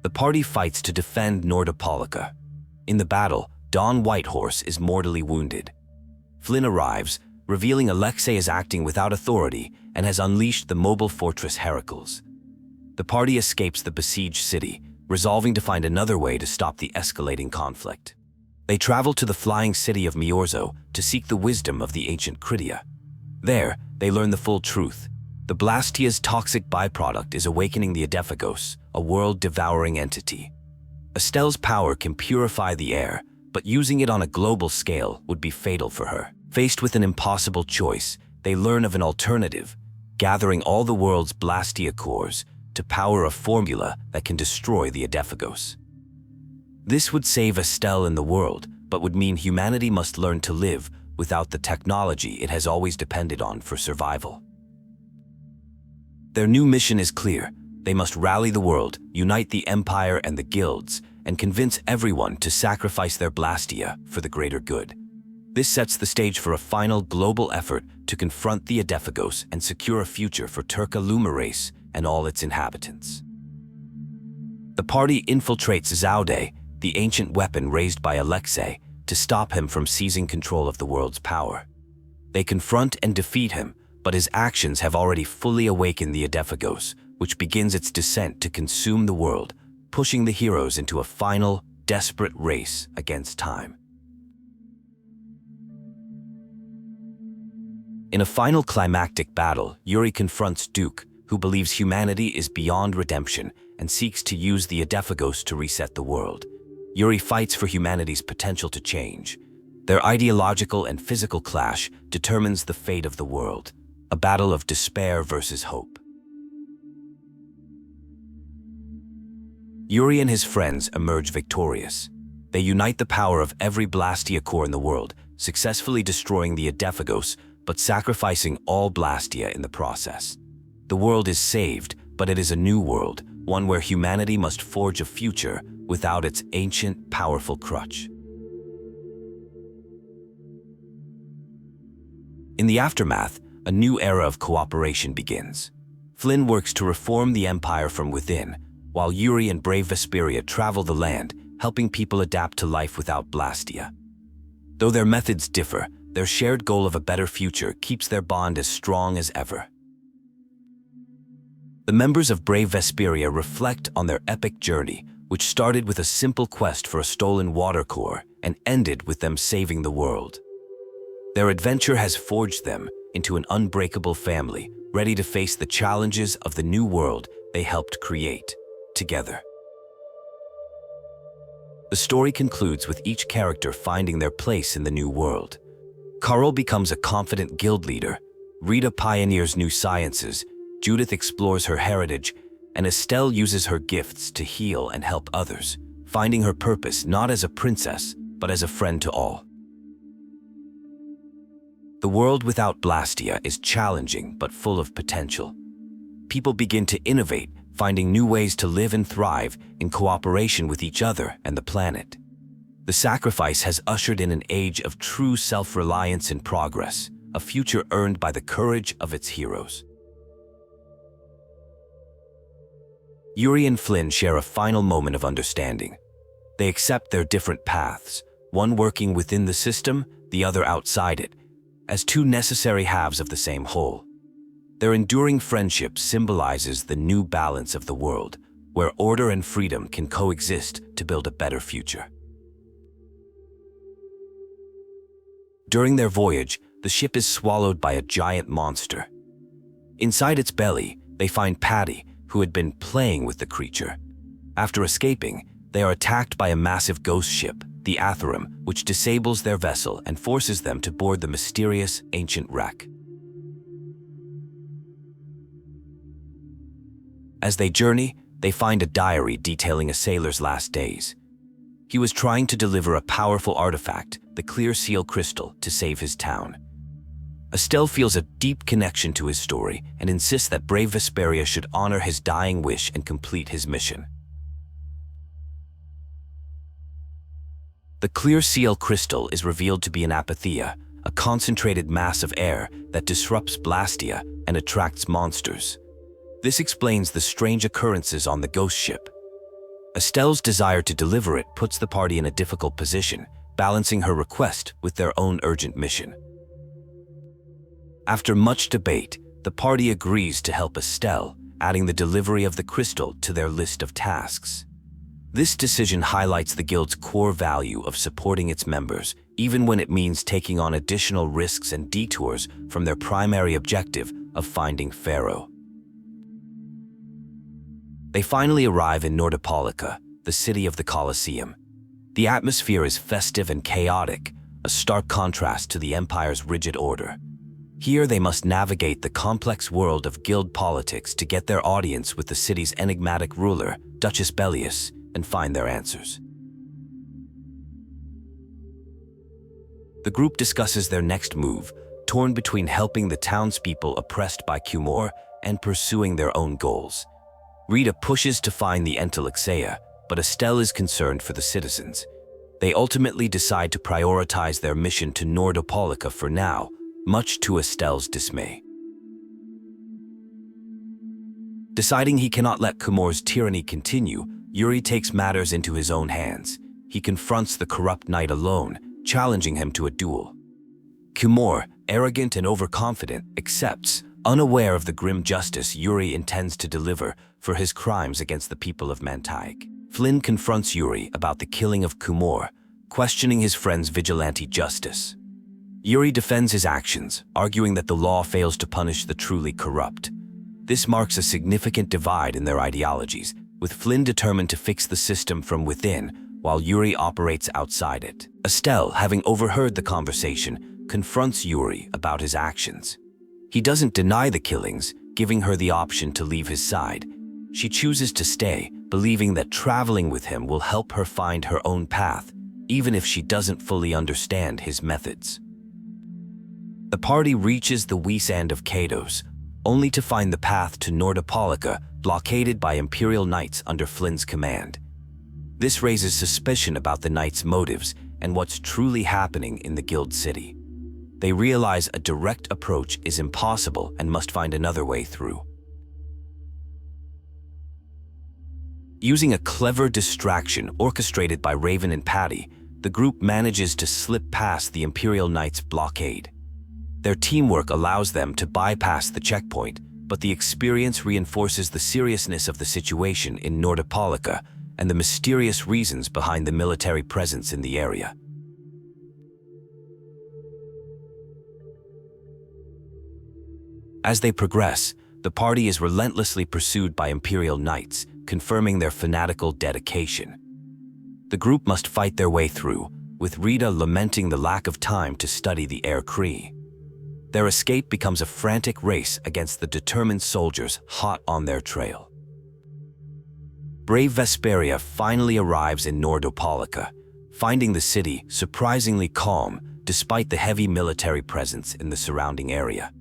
The party fights to defend Nordopolica. In the battle, Don Whitehorse is mortally wounded. Flynn arrives, revealing Alexei is acting without authority and has unleashed the mobile fortress Heracles. The party escapes the besieged city, resolving to find another way to stop the escalating conflict. They travel to the flying city of Miorzo to seek the wisdom of the ancient Krityans. There, they learn the full truth. The Blastia's toxic byproduct is awakening the Edephagos, a world-devouring entity. Estelle's power can purify the air, but using it on a global scale would be fatal for her. Faced with an impossible choice, they learn of an alternative, gathering all the world's Blastia cores to power a formula that can destroy the Edephagos. This would save Estelle and the world, but would mean humanity must learn to live without the technology it has always depended on for survival. Their new mission is clear. They must rally the world, unite the Empire and the guilds, and convince everyone to sacrifice their Blastia for the greater good. This sets the stage for a final global effort to confront the Edephagos and secure a future for Terca Lumireis and all its inhabitants. The party infiltrates Zaude, the ancient weapon raised by Alexei, to stop him from seizing control of the world's power. They confront and defeat him, but his actions have already fully awakened the Edephagos, which begins its descent to consume the world, pushing the heroes into a final, desperate race against time. In a final climactic battle, Yuri confronts Duke, who believes humanity is beyond redemption and seeks to use the Edephagos to reset the world. Yuri fights for humanity's potential to change. Their ideological and physical clash determines the fate of the world, a battle of despair versus hope. Yuri and his friends emerge victorious. They unite the power of every Blastia core in the world, successfully destroying the Edephagos, but sacrificing all Blastia in the process. The world is saved, but it is a new world, one where humanity must forge a future without its ancient, powerful crutch. In the aftermath, a new era of cooperation begins. Flynn works to reform the Empire from within, while Yuri and brave Vesperia travel the land, helping people adapt to life without Blastia. Though their methods differ, their shared goal of a better future keeps their bond as strong as ever. The members of brave Vesperia reflect on their epic journey, which started with a simple quest for a stolen water core and ended with them saving the world. Their adventure has forged them into an unbreakable family, ready to face the challenges of the new world they helped create together. The story concludes with each character finding their place in the new world. Karol becomes a confident guild leader, Rita pioneers new sciences, Judith explores her heritage, and Estelle uses her gifts to heal and help others, finding her purpose not as a princess, but as a friend to all. The world without Blastia is challenging but full of potential. People begin to innovate, finding new ways to live and thrive in cooperation with each other and the planet. The sacrifice has ushered in an age of true self-reliance and progress, a future earned by the courage of its heroes. Yuri and Flynn share a final moment of understanding. They accept their different paths, one working within the system, the other outside it, as two necessary halves of the same whole. Their enduring friendship symbolizes the new balance of the world, where order and freedom can coexist to build a better future. During their voyage, the ship is swallowed by a giant monster. Inside its belly, they find Patty, who had been playing with the creature. After escaping, they are attacked by a massive ghost ship, the Atherum, which disables their vessel and forces them to board the mysterious ancient wreck. As they journey, they find a diary detailing a sailor's last days. He was trying to deliver a powerful artifact, the clear seal crystal, to save his town. Estelle feels a deep connection to his story and insists that brave Vesperia should honor his dying wish and complete his mission. The clear seal crystal is revealed to be an apathia, a concentrated mass of air that disrupts Blastia and attracts monsters. This explains the strange occurrences on the ghost ship. Estelle's desire to deliver it puts the party in a difficult position, balancing her request with their own urgent mission. After much debate, the party agrees to help Estelle, adding the delivery of the crystal to their list of tasks. This decision highlights the guild's core value of supporting its members, even when it means taking on additional risks and detours from their primary objective of finding Pharaoh. They finally arrive in Nordopolica, the city of the Colosseum. The atmosphere is festive and chaotic, a stark contrast to the Empire's rigid order. Here they must navigate the complex world of guild politics to get their audience with the city's enigmatic ruler, Duchess Belius, and find their answers. The group discusses their next move, torn between helping the townspeople oppressed by Kumor and pursuing their own goals. Rita pushes to find the Alexei, but Estelle is concerned for the citizens. They ultimately decide to prioritize their mission to Nordopolica for now, much to Estelle's dismay. Deciding he cannot let Kumor's tyranny continue, Yuri takes matters into his own hands. He confronts the corrupt knight alone, challenging him to a duel. Kumor, arrogant and overconfident, accepts, unaware of the grim justice Yuri intends to deliver for his crimes against the people of Mantaik. Flynn confronts Yuri about the killing of Kumor, questioning his friend's vigilante justice. Yuri defends his actions, arguing that the law fails to punish the truly corrupt. This marks a significant divide in their ideologies, with Flynn determined to fix the system from within, while Yuri operates outside it. Estelle, having overheard the conversation, confronts Yuri about his actions. He doesn't deny the killings, giving her the option to leave his side. She chooses to stay, believing that traveling with him will help her find her own path, even if she doesn't fully understand his methods. The party reaches the west end of Kados, only to find the path to Nordopolica blockaded by Imperial Knights under Flynn's command. This raises suspicion about the Knights' motives and what's truly happening in the guild city. They realize a direct approach is impossible and must find another way through. Using a clever distraction orchestrated by Raven and Patty, the group manages to slip past the Imperial Knights' blockade. Their teamwork allows them to bypass the checkpoint, but the experience reinforces the seriousness of the situation in Nordopolica and the mysterious reasons behind the military presence in the area. As they progress, the party is relentlessly pursued by Imperial Knights, confirming their fanatical dedication. The group must fight their way through, with Rita lamenting the lack of time to study the aque. Their escape becomes a frantic race against the determined soldiers hot on their trail. Brave Vesperia finally arrives in Nordopolica, finding the city surprisingly calm despite the heavy military presence in the surrounding area.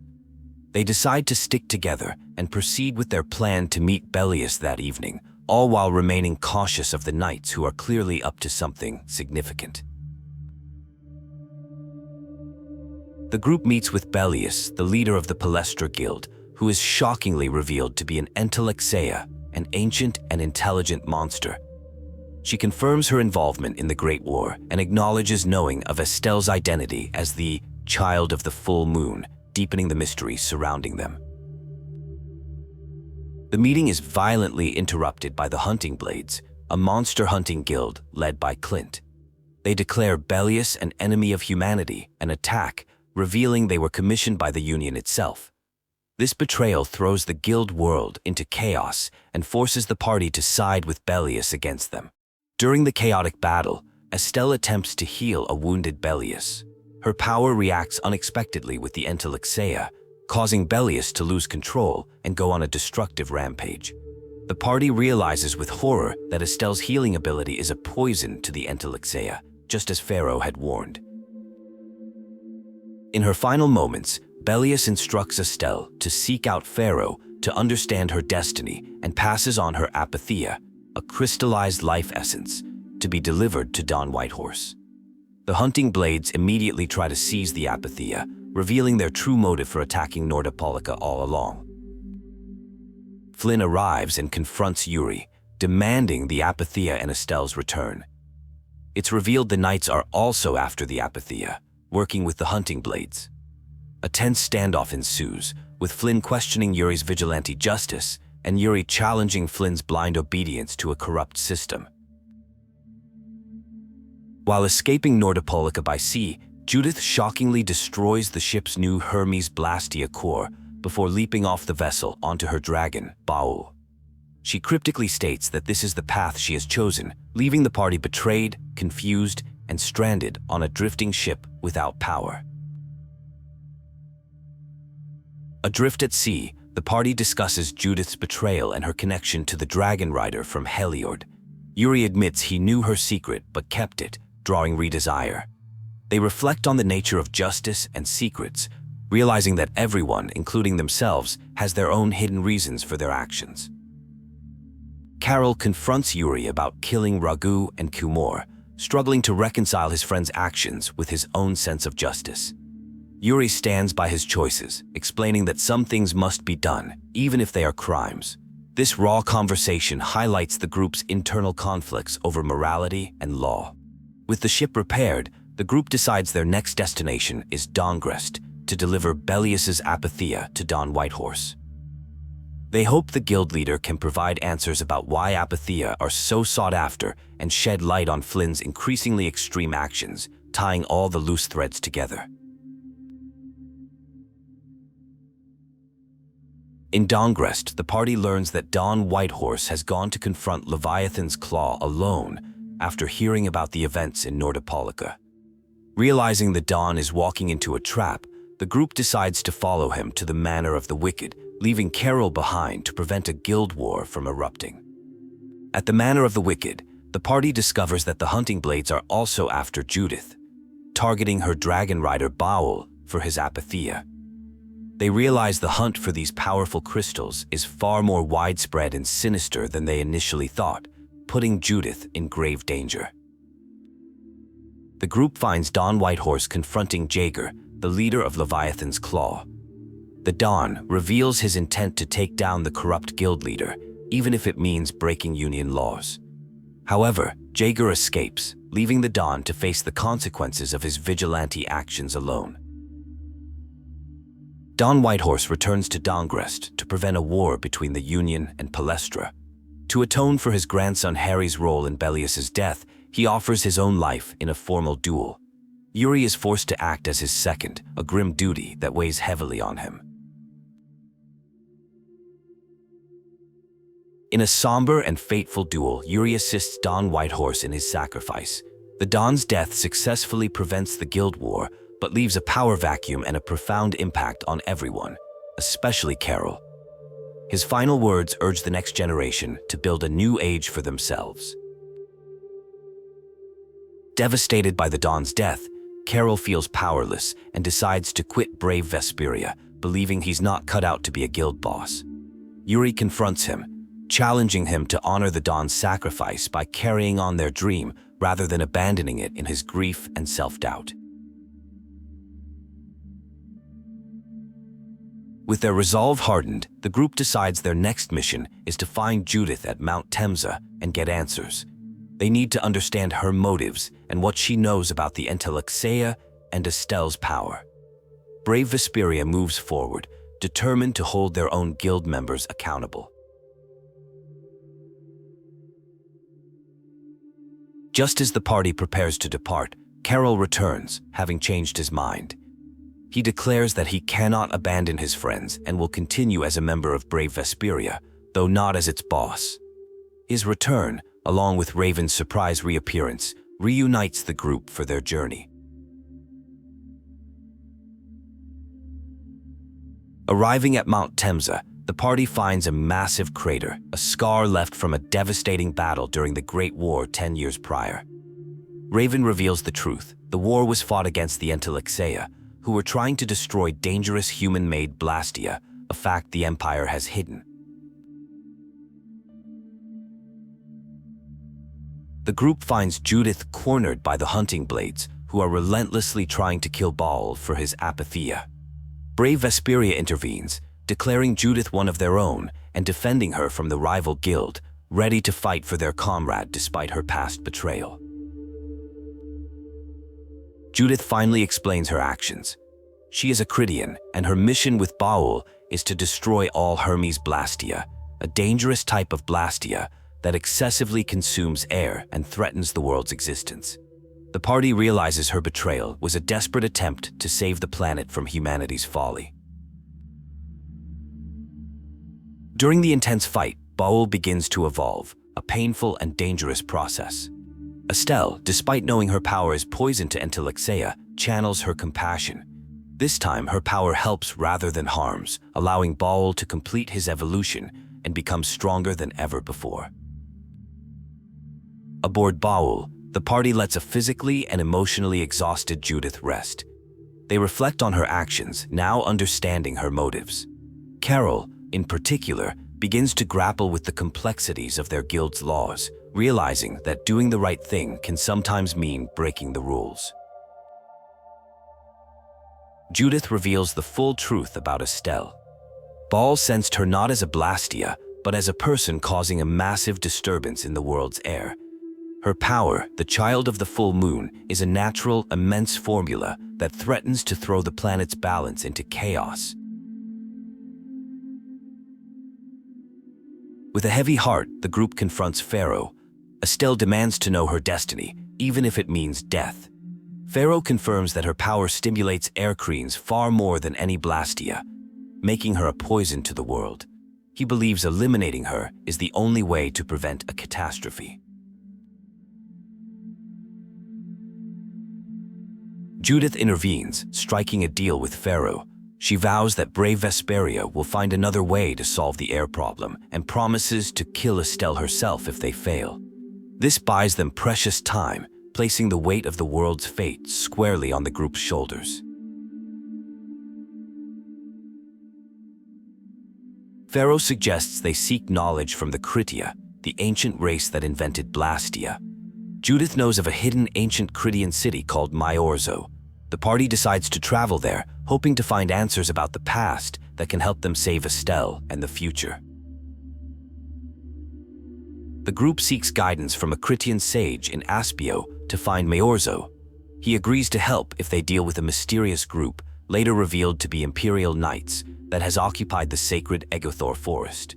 They decide to stick together and proceed with their plan to meet Belius that evening, all while remaining cautious of the knights who are clearly up to something significant. The group meets with Belius, the leader of the Palestra Guild, who is shockingly revealed to be an Alexei, an ancient and intelligent monster. She confirms her involvement in the Great War and acknowledges knowing of Estelle's identity as the Child of the Full Moon, deepening the mystery surrounding them. The meeting is violently interrupted by the Hunting Blades, a monster hunting guild led by Clint. They declare Belius an enemy of humanity and attack, revealing they were commissioned by the Union itself. This betrayal throws the guild world into chaos and forces the party to side with Belius against them. During the chaotic battle, Estelle attempts to heal a wounded Belius. Her power reacts unexpectedly with the Alexei, causing Belius to lose control and go on a destructive rampage. The party realizes with horror that Estelle's healing ability is a poison to the Alexei, just as Pharaoh had warned. In her final moments, Belius instructs Estelle to seek out Pharaoh to understand her destiny and passes on her apatheia, a crystallized life essence, to be delivered to Don Whitehorse. The Hunting Blades immediately try to seize the apatheia, revealing their true motive for attacking Nordopolica all along. Flynn arrives and confronts Yuri, demanding the apatheia and Estelle's return. It's revealed the knights are also after the apatheia, working with the Hunting Blades. A tense standoff ensues, with Flynn questioning Yuri's vigilante justice and Yuri challenging Flynn's blind obedience to a corrupt system. While escaping Nordopolica by sea, Judith shockingly destroys the ship's new Hermes Blastia core before leaping off the vessel onto her dragon, Baul. She cryptically states that this is the path she has chosen, leaving the party betrayed, confused, and stranded on a drifting ship without power. Adrift at sea, the party discusses Judith's betrayal and her connection to the dragon rider from Heliord. Yuri admits he knew her secret but kept it, drawing Rita's ire. They reflect on the nature of justice and secrets, realizing that everyone, including themselves, has their own hidden reasons for their actions. Karol confronts Yuri about killing Ragu and Kumor, struggling to reconcile his friend's actions with his own sense of justice. Yuri stands by his choices, explaining that some things must be done, even if they are crimes. This raw conversation highlights the group's internal conflicts over morality and law. With the ship repaired, the group decides their next destination is Dongrest to deliver Belius's apatheia to Don Whitehorse. They hope the guild leader can provide answers about why apatheia are so sought after and shed light on Flynn's increasingly extreme actions, tying all the loose threads together. In Dongrest, the party learns that Don Whitehorse has gone to confront Leviathan's Claw alone after hearing about the events in Nordopolica. Realizing that Don is walking into a trap, the group decides to follow him to the Manor of the Wicked, leaving Karol behind to prevent a guild war from erupting. At the Manor of the Wicked, the party discovers that the Hunting Blades are also after Judith, targeting her dragon rider Baul for his apatheia. They realize the hunt for these powerful crystals is far more widespread and sinister than they initially thought, putting Judith in grave danger. The group finds Don Whitehorse confronting Jaeger, the leader of Leviathan's Claw. The Don reveals his intent to take down the corrupt guild leader, even if it means breaking Union laws. However, Jaeger escapes, leaving the Don to face the consequences of his vigilante actions alone. Don Whitehorse returns to Dongrest to prevent a war between the Union and Palestra. To atone for his grandson Harry's role in Belius's death, he offers his own life in a formal duel. Yuri is forced to act as his second, a grim duty that weighs heavily on him. In a somber and fateful duel, Yuri assists Don Whitehorse in his sacrifice. The Don's death successfully prevents the guild war, but leaves a power vacuum and a profound impact on everyone, especially Karol. His final words urge the next generation to build a new age for themselves. Devastated by the Don's death, Karol feels powerless and decides to quit brave Vesperia, believing he's not cut out to be a guild boss. Yuri confronts him, challenging him to honor the Dawn's sacrifice by carrying on their dream rather than abandoning it in his grief and self-doubt. With their resolve hardened, the group decides their next mission is to find Judith at Mount Temza and get answers. They need to understand her motives and what she knows about the Alexei and Estelle's power. Brave Vesperia moves forward, determined to hold their own guild members accountable. Just as the party prepares to depart, Karol returns, having changed his mind. He declares that he cannot abandon his friends and will continue as a member of Brave Vesperia, though not as its boss. His return, along with Raven's surprise reappearance, reunites the group for their journey. Arriving at Mount Temza, the party finds a massive crater, a scar left from a devastating battle during the Great War 10 years prior. Raven reveals the truth. The war was fought against the Alexei, who were trying to destroy dangerous human-made Blastia, a fact the Empire has hidden. The group finds Judith cornered by the hunting blades, who are relentlessly trying to kill Baal for his apatheia. Brave Vesperia intervenes, declaring Judith one of their own and defending her from the rival guild, ready to fight for their comrade despite her past betrayal. Judith finally explains her actions. She is a Krityans, and her mission with Baal is to destroy all Hermes Blastia, a dangerous type of Blastia that excessively consumes air and threatens the world's existence. The party realizes her betrayal was a desperate attempt to save the planet from humanity's folly. During the intense fight, Baal begins to evolve, a painful and dangerous process. Estelle, despite knowing her power is poison to Alexei, channels her compassion. This time, her power helps rather than harms, allowing Baal to complete his evolution and become stronger than ever before. Aboard Baal, the party lets a physically and emotionally exhausted Judith rest. They reflect on her actions, now understanding her motives. Karol, in particular, begins to grapple with the complexities of their guild's laws, realizing that doing the right thing can sometimes mean breaking the rules. Judith reveals the full truth about Estelle. Baal sensed her not as a Blastia, but as a person causing a massive disturbance in the world's air. Her power, the child of the full moon, is a natural, immense formula that threatens to throw the planet's balance into chaos. With a heavy heart, the group confronts Pharaoh. Estelle demands to know her destiny, even if it means death. Pharaoh confirms that her power stimulates Krityans far more than any Blastia, making her a poison to the world. He believes eliminating her is the only way to prevent a catastrophe. Judith intervenes, striking a deal with Pharaoh. She vows that Brave Vesperia will find another way to solve the air problem and promises to kill Estelle herself if they fail. This buys them precious time, placing the weight of the world's fate squarely on the group's shoulders. Pharaoh suggests they seek knowledge from the Krityans, the ancient race that invented Blastia. Judith knows of a hidden ancient Kritian city called Myorzo. The party decides to travel there, hoping to find answers about the past that can help them save Estelle and the future. The group seeks guidance from a Kritian sage in Aspio to find Myorzo. He agrees to help if they deal with a mysterious group, later revealed to be Imperial Knights, that has occupied the sacred Egothor forest.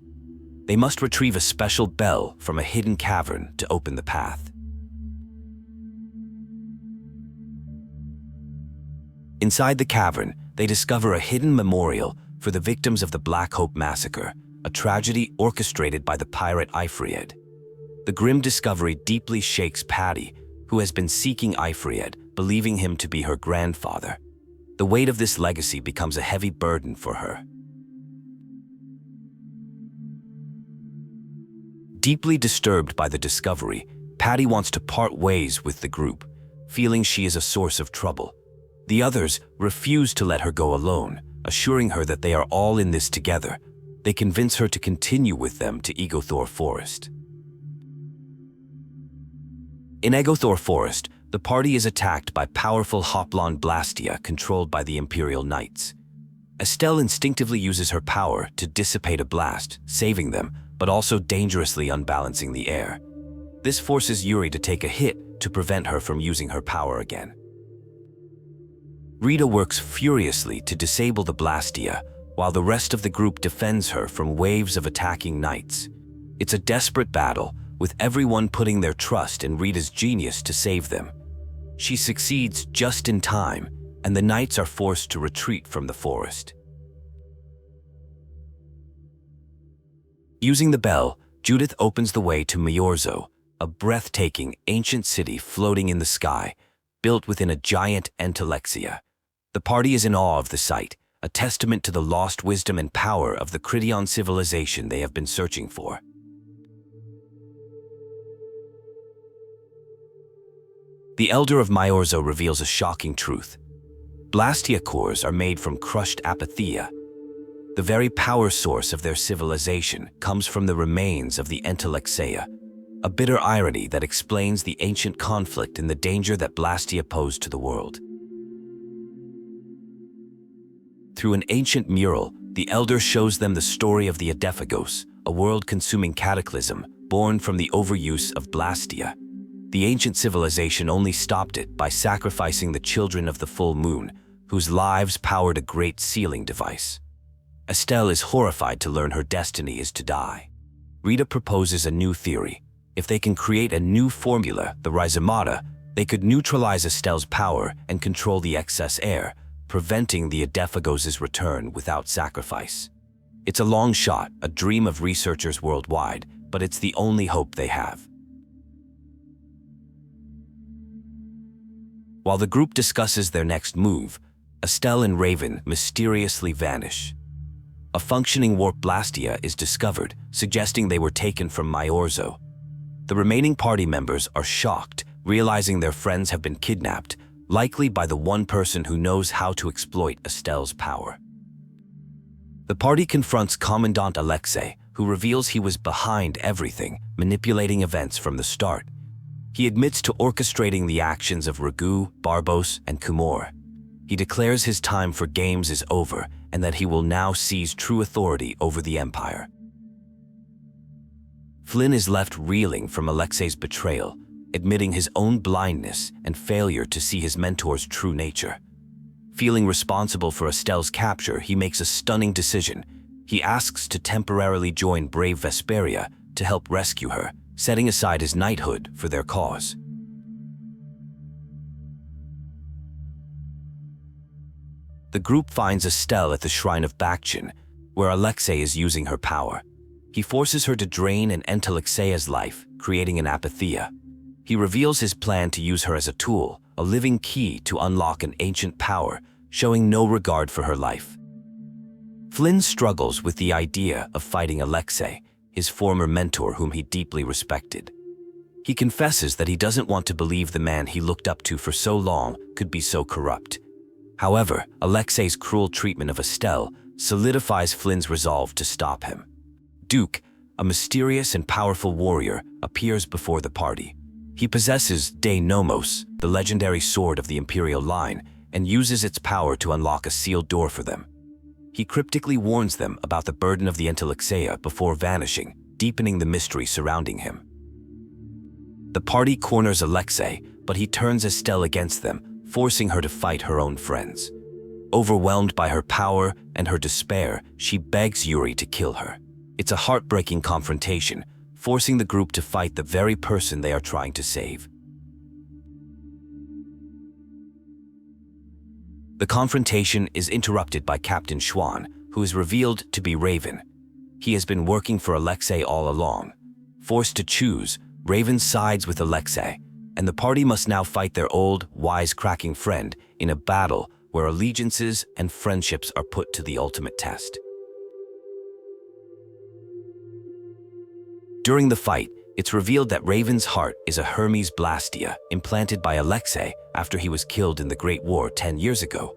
They must retrieve a special bell from a hidden cavern to open the path. Inside the cavern, they discover a hidden memorial for the victims of the Black Hope Massacre, a tragedy orchestrated by the pirate Ifried. The grim discovery deeply shakes Patty, who has been seeking Ifried, believing him to be her grandfather. The weight of this legacy becomes a heavy burden for her. Deeply disturbed by the discovery, Patty wants to part ways with the group, feeling she is a source of trouble. The others refuse to let her go alone, assuring her that they are all in this together. They convince her to continue with them to Egothor Forest. In Egothor Forest, the party is attacked by powerful Hoplon Blastia controlled by the Imperial Knights. Estelle instinctively uses her power to dissipate a blast, saving them, but also dangerously unbalancing the air. This forces Yuri to take a hit to prevent her from using her power again. Rita works furiously to disable the Blastia, while the rest of the group defends her from waves of attacking knights. It's a desperate battle, with everyone putting their trust in Rita's genius to save them. She succeeds just in time, and the knights are forced to retreat from the forest. Using the bell, Judith opens the way to Majorzo, a breathtaking ancient city floating in the sky, built within a giant entelexia. The party is in awe of the sight, a testament to the lost wisdom and power of the Krityan civilization they have been searching for. The Elder of Majorzo reveals a shocking truth. Blastia cores are made from crushed apatheia. The very power source of their civilization comes from the remains of the entelexia, a bitter irony that explains the ancient conflict and the danger that Blastia posed to the world. Through an ancient mural, the Elder shows them the story of the Edephagos, a world-consuming cataclysm born from the overuse of Blastia. The ancient civilization only stopped it by sacrificing the children of the full moon, whose lives powered a great sealing device. Estelle is horrified to learn her destiny is to die. Rita proposes a new theory. If they can create a new formula, the Rhizomata, they could neutralize Estelle's power and control the excess air, preventing the Edephagos' return without sacrifice. It's a long shot, a dream of researchers worldwide, but it's the only hope they have. While the group discusses their next move, Estelle and Raven mysteriously vanish. A functioning warp Blastia is discovered, suggesting they were taken from Majorzo. The remaining party members are shocked, realizing their friends have been kidnapped, likely by the one person who knows how to exploit Estelle's power. The party confronts Commandant Alexei, who reveals he was behind everything, manipulating events from the start. He admits to orchestrating the actions of Ragu, Barbos, and Kumor. He declares his time for games is over and that he will now seize true authority over the Empire. Flynn is left reeling from Alexei's betrayal, admitting his own blindness and failure to see his mentor's true nature. Feeling responsible for Estelle's capture, he makes a stunning decision. He asks to temporarily join brave Vesperia to help rescue her, setting aside his knighthood for their cause. The group finds Estelle at the Shrine of Bakchin, where Alexei is using her power. He forces her to drain an entelexeia's life, creating an apatheia. He reveals his plan to use her as a tool, a living key to unlock an ancient power, showing no regard for her life. Flynn struggles with the idea of fighting Alexei, his former mentor whom he deeply respected. He confesses that he doesn't want to believe the man he looked up to for so long could be so corrupt. However, Alexei's cruel treatment of Estelle solidifies Flynn's resolve to stop him. Duke, a mysterious and powerful warrior, appears before the party. He possesses De Nomos, the legendary sword of the Imperial line, and uses its power to unlock a sealed door for them. He cryptically warns them about the burden of the entelexeia before vanishing, deepening the mystery surrounding him. The party corners Alexei, but he turns Estelle against them, forcing her to fight her own friends. Overwhelmed by her power and her despair, she begs Yuri to kill her. It's a heartbreaking confrontation, forcing the group to fight the very person they are trying to save. The confrontation is interrupted by Captain Schwan, who is revealed to be Raven. He has been working for Alexei all along. Forced to choose, Raven sides with Alexei, and the party must now fight their old, wisecracking friend in a battle where allegiances and friendships are put to the ultimate test. During the fight, it's revealed that Raven's heart is a Hermes Blastia implanted by Alexei after he was killed in the Great War 10 years ago.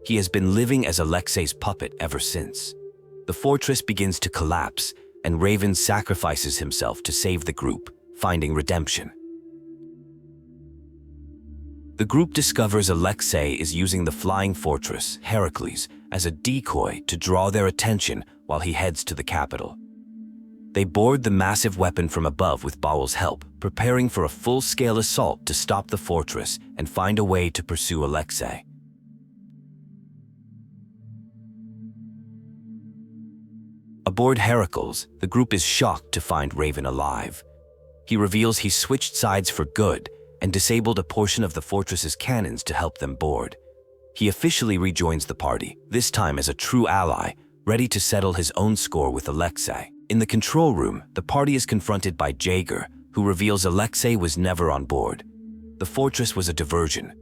He has been living as Alexei's puppet ever since. The fortress begins to collapse, and Raven sacrifices himself to save the group, finding redemption. The group discovers Alexei is using the flying fortress, Heracles, as a decoy to draw their attention while he heads to the capital. They board the massive weapon from above with Bowel's help, preparing for a full-scale assault to stop the fortress and find a way to pursue Alexei. Aboard Heracles, the group is shocked to find Raven alive. He reveals he switched sides for good and disabled a portion of the fortress's cannons to help them board. He officially rejoins the party, this time as a true ally, ready to settle his own score with Alexei. In the control room, the party is confronted by Jaeger, who reveals Alexei was never on board. The fortress was a diversion.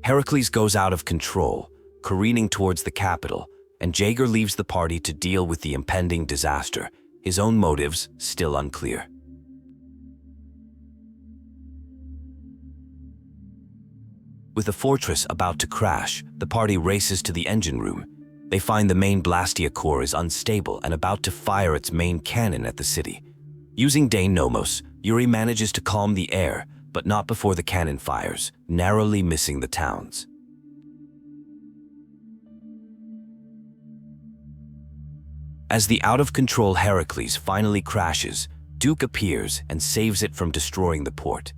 Heracles goes out of control, careening towards the capital, and Jaeger leaves the party to deal with the impending disaster, his own motives still unclear. With the fortress about to crash, the party races to the engine room. They find the main Blastia core is unstable and about to fire its main cannon at the city. Using Dane Nomos, Yuri manages to calm the air, but not before the cannon fires, narrowly missing the towns. As the out-of-control Heracles finally crashes, Duke appears and saves it from destroying the port.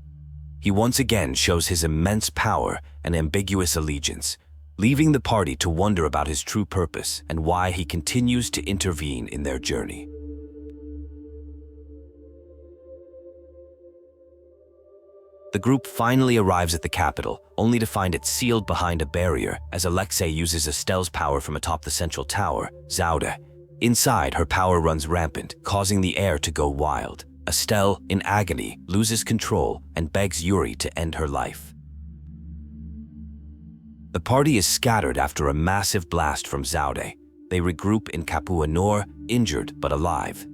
He once again shows his immense power and ambiguous allegiance, leaving the party to wonder about his true purpose and why he continues to intervene in their journey. The group finally arrives at the capital, only to find it sealed behind a barrier as Alexei uses Estelle's power from atop the central tower, Zaude. Inside, her power runs rampant, causing the air to go wild. Estelle, in agony, loses control and begs Yuri to end her life. The party is scattered after a massive blast from Zaude. They regroup in Capua Nor, injured but alive.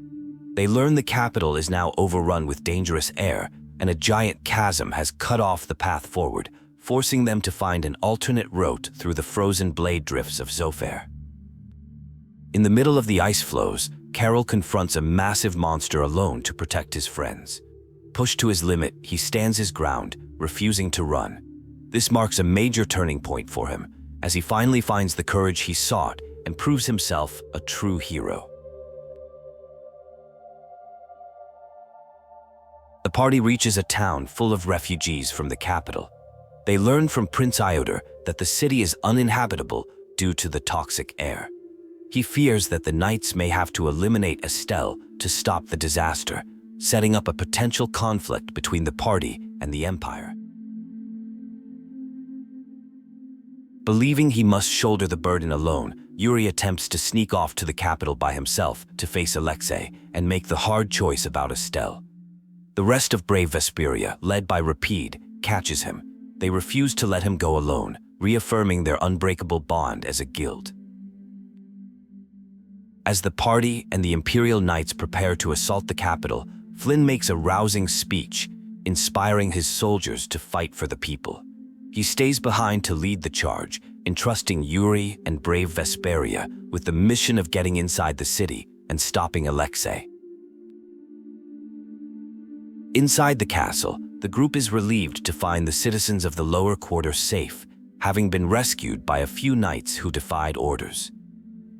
They learn the capital is now overrun with dangerous air, and a giant chasm has cut off the path forward, forcing them to find an alternate route through the frozen blade drifts of Zofair. In the middle of the ice flows, Karol confronts a massive monster alone to protect his friends. Pushed to his limit, he stands his ground, refusing to run. This marks a major turning point for him, as he finally finds the courage he sought and proves himself a true hero. The party reaches a town full of refugees from the capital. They learn from Prince Iodor that the city is uninhabitable due to the toxic air. He fears that the Knights may have to eliminate Estelle to stop the disaster, setting up a potential conflict between the party and the Empire. Believing he must shoulder the burden alone, Yuri attempts to sneak off to the capital by himself to face Alexei and make the hard choice about Estelle. The rest of brave Vesperia, led by Repede, catches him. They refuse to let him go alone, reaffirming their unbreakable bond as a guild. As the party and the Imperial Knights prepare to assault the capital, Flynn makes a rousing speech, inspiring his soldiers to fight for the people. He stays behind to lead the charge, entrusting Yuri and brave Vesperia with the mission of getting inside the city and stopping Alexei. Inside the castle, the group is relieved to find the citizens of the lower quarter safe, having been rescued by a few knights who defied orders.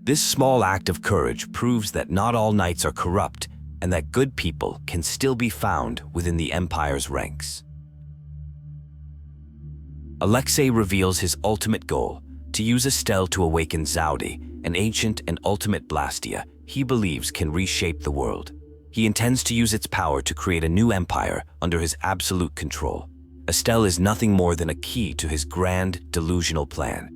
This small act of courage proves that not all knights are corrupt and that good people can still be found within the Empire's ranks. Alexei reveals his ultimate goal, to use Estelle to awaken Zaude, an ancient and ultimate Blastia he believes can reshape the world. He intends to use its power to create a new empire under his absolute control. Estelle is nothing more than a key to his grand, delusional plan.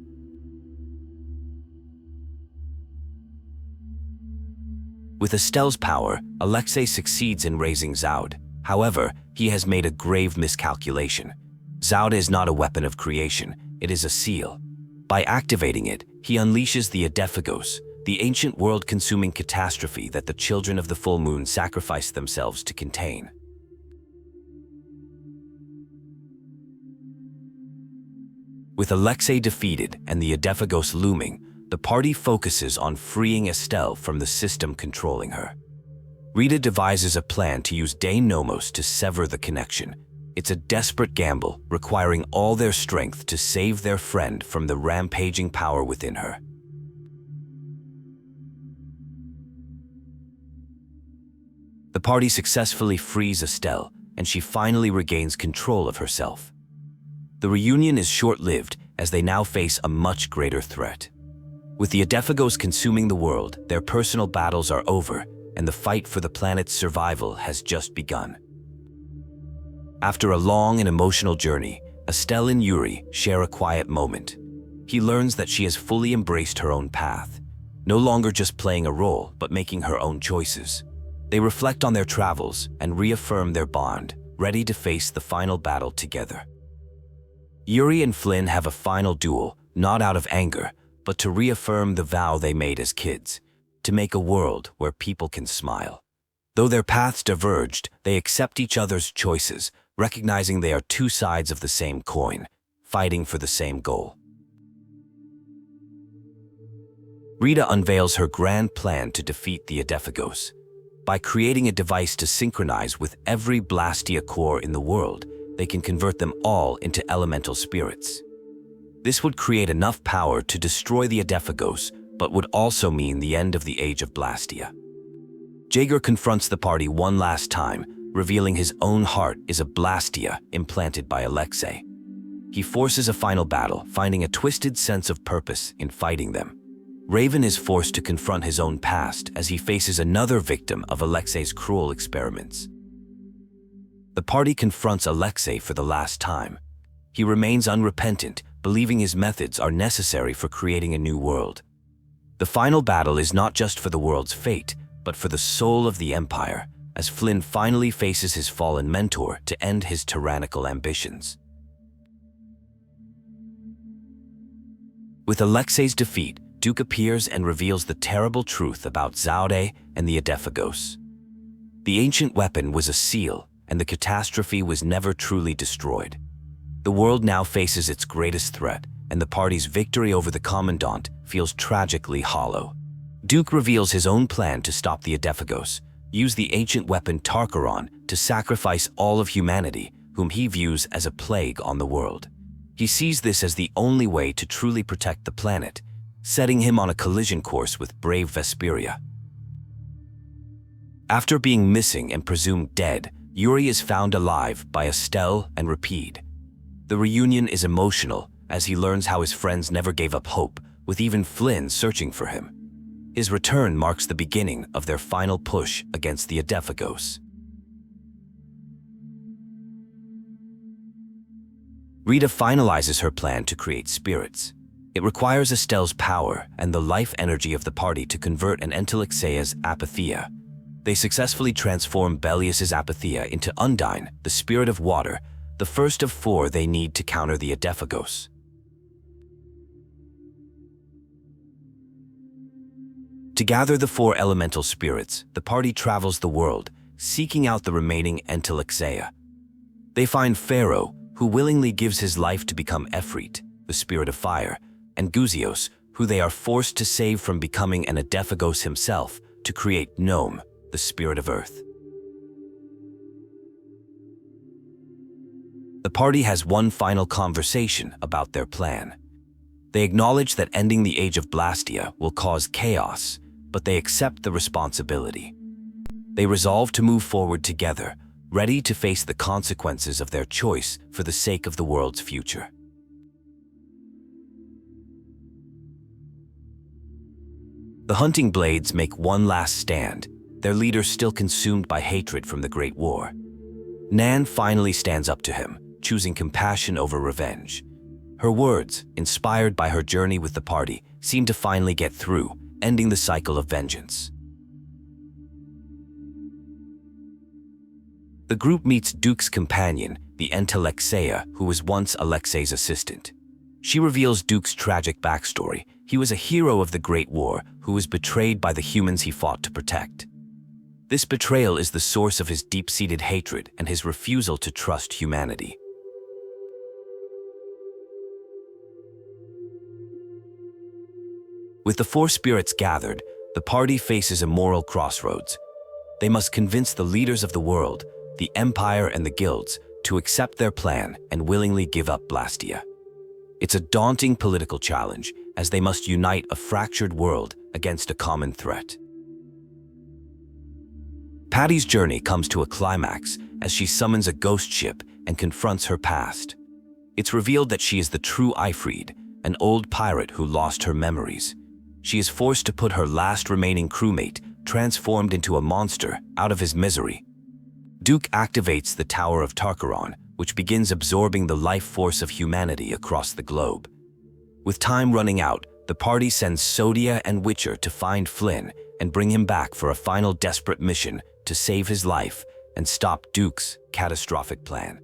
With Estelle's power, Alexei succeeds in raising Zaude. However, he has made a grave miscalculation. Zaude is not a weapon of creation, it is a seal. By activating it, he unleashes the Edephagos, the ancient world-consuming catastrophe that the children of the full moon sacrificed themselves to contain. With Alexei defeated and the Edephagos looming, the party focuses on freeing Estelle from the system controlling her. Rita devises a plan to use De Nomos to sever the connection. It's a desperate gamble, requiring all their strength to save their friend from the rampaging power within her. The party successfully frees Estelle, and she finally regains control of herself. The reunion is short-lived, as they now face a much greater threat. With the Edephagos consuming the world, their personal battles are over, and the fight for the planet's survival has just begun. After a long and emotional journey, Estelle and Yuri share a quiet moment. He learns that she has fully embraced her own path, no longer just playing a role, but making her own choices. They reflect on their travels and reaffirm their bond, ready to face the final battle together. Yuri and Flynn have a final duel, not out of anger, but to reaffirm the vow they made as kids, to make a world where people can smile. Though their paths diverged, they accept each other's choices, recognizing they are two sides of the same coin, fighting for the same goal. Rita unveils her grand plan to defeat the Edephagos. By creating a device to synchronize with every Blastia core in the world, they can convert them all into elemental spirits. This would create enough power to destroy the Edephagos, but would also mean the end of the age of Blastia. Jaeger confronts the party one last time, revealing his own heart is a Blastia implanted by Alexei. He forces a final battle, finding a twisted sense of purpose in fighting them. Raven is forced to confront his own past as he faces another victim of Alexei's cruel experiments. The party confronts Alexei for the last time. He remains unrepentant, believing his methods are necessary for creating a new world. The final battle is not just for the world's fate, but for the soul of the Empire, as Flynn finally faces his fallen mentor to end his tyrannical ambitions. With Alexei's defeat, Duke appears and reveals the terrible truth about Zaphias and the Edephagos. The ancient weapon was a seal, and the catastrophe was never truly destroyed. The world now faces its greatest threat, and the party's victory over the Commandant feels tragically hollow. Duke reveals his own plan to stop the Edephagos, use the ancient weapon Tarkaron to sacrifice all of humanity, whom he views as a plague on the world. He sees this as the only way to truly protect the planet, setting him on a collision course with brave Vesperia. After being missing and presumed dead, Yuri is found alive by Estelle and Repede. The reunion is emotional as he learns how his friends never gave up hope, with even Flynn searching for him. His return marks the beginning of their final push against the Edephagos. Rita finalizes her plan to create spirits. It requires Estelle's power and the life energy of the party to convert an Alexei's apatheia. They successfully transform Belius's apatheia into Undine, the spirit of water, the first of 4 they need to counter the Edephagos. To gather the 4 elemental spirits, the party travels the world, seeking out the remaining Alexei. They find Pharaoh, who willingly gives his life to become Efreet, the spirit of fire, and Guzios, who they are forced to save from becoming an Edephagos himself to create Gnome, the spirit of earth. The party has one final conversation about their plan. They acknowledge that ending the age of Blastia will cause chaos, but they accept the responsibility. They resolve to move forward together, ready to face the consequences of their choice for the sake of the world's future. The Hunting Blades make one last stand, their leader still consumed by hatred from the Great War. Nan finally stands up to him, choosing compassion over revenge. Her words, inspired by her journey with the party, seem to finally get through, ending the cycle of vengeance. The group meets Duke's companion, the Alexei, who was once Alexei's assistant. She reveals Duke's tragic backstory. He was a hero of the Great War who was betrayed by the humans he fought to protect. This betrayal is the source of his deep-seated hatred and his refusal to trust humanity. With the four spirits gathered, the party faces a moral crossroads. They must convince the leaders of the world, the Empire and the guilds, to accept their plan and willingly give up Blastia. It's a daunting political challenge, as they must unite a fractured world against a common threat. Patty's journey comes to a climax as she summons a ghost ship and confronts her past. It's revealed that she is the true Ifrid, an old pirate who lost her memories. She is forced to put her last remaining crewmate, transformed into a monster, out of his misery. Duke activates the Tower of Turcalumarace, which begins absorbing the life force of humanity across the globe. With time running out, the party sends Sodia and Witcher to find Flynn and bring him back for a final desperate mission to save his life and stop Duke's catastrophic plan.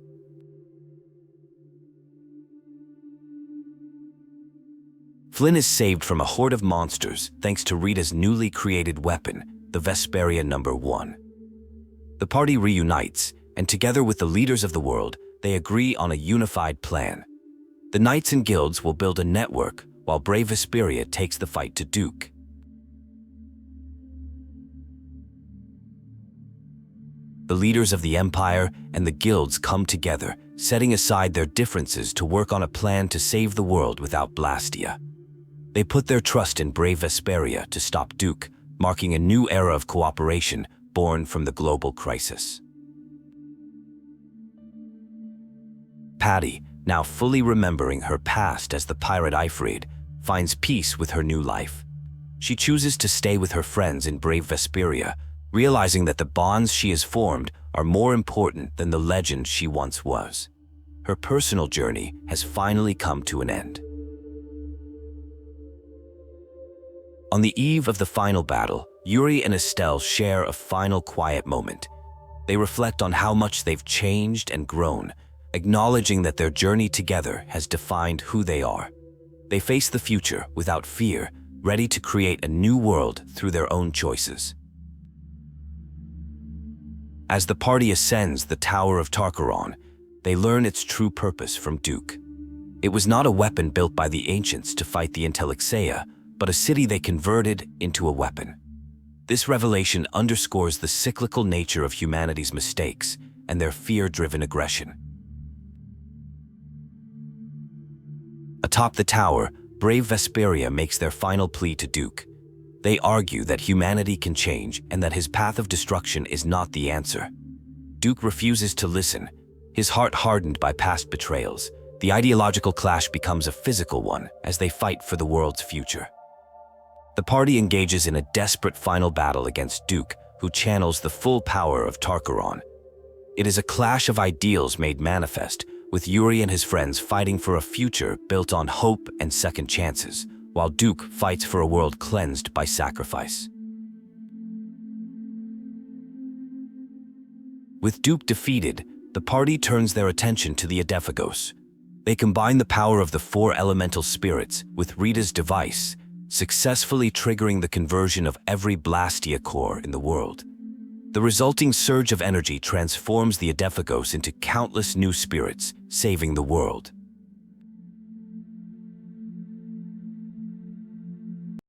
Flynn is saved from a horde of monsters thanks to Rita's newly created weapon, the Vesperia No. 1. The party reunites, and together with the leaders of the world, they agree on a unified plan. The knights and guilds will build a network, while brave Vesperia takes the fight to Duke. The leaders of the Empire and the guilds come together, setting aside their differences to work on a plan to save the world without Blastia. They put their trust in brave Vesperia to stop Duke, marking a new era of cooperation born from the global crisis. Patty, now fully remembering her past as the pirate Ifrid, finds peace with her new life. She chooses to stay with her friends in brave Vesperia, realizing that the bonds she has formed are more important than the legend she once was. Her personal journey has finally come to an end. On the eve of the final battle, Yuri and Estelle share a final quiet moment. They reflect on how much they've changed and grown, acknowledging that their journey together has defined who they are. They face the future without fear, ready to create a new world through their own choices. As the party ascends the Tower of Turcalumarace, they learn its true purpose from Duke. It was not a weapon built by the ancients to fight the Alexei, but a city they converted into a weapon. This revelation underscores the cyclical nature of humanity's mistakes and their fear-driven aggression. Atop the tower, brave Vesperia makes their final plea to Duke. They argue that humanity can change and that his path of destruction is not the answer. Duke refuses to listen, his heart hardened by past betrayals. The ideological clash becomes a physical one as they fight for the world's future. The party engages in a desperate final battle against Duke, who channels the full power of Turcalumarace. It is a clash of ideals made manifest, with Yuri and his friends fighting for a future built on hope and second chances, while Duke fights for a world cleansed by sacrifice. With Duke defeated, the party turns their attention to the Edephagos. They combine the power of the four elemental spirits with Rita's device, successfully triggering the conversion of every Blastia core in the world. The resulting surge of energy transforms the Edephagos into countless new spirits, saving the world.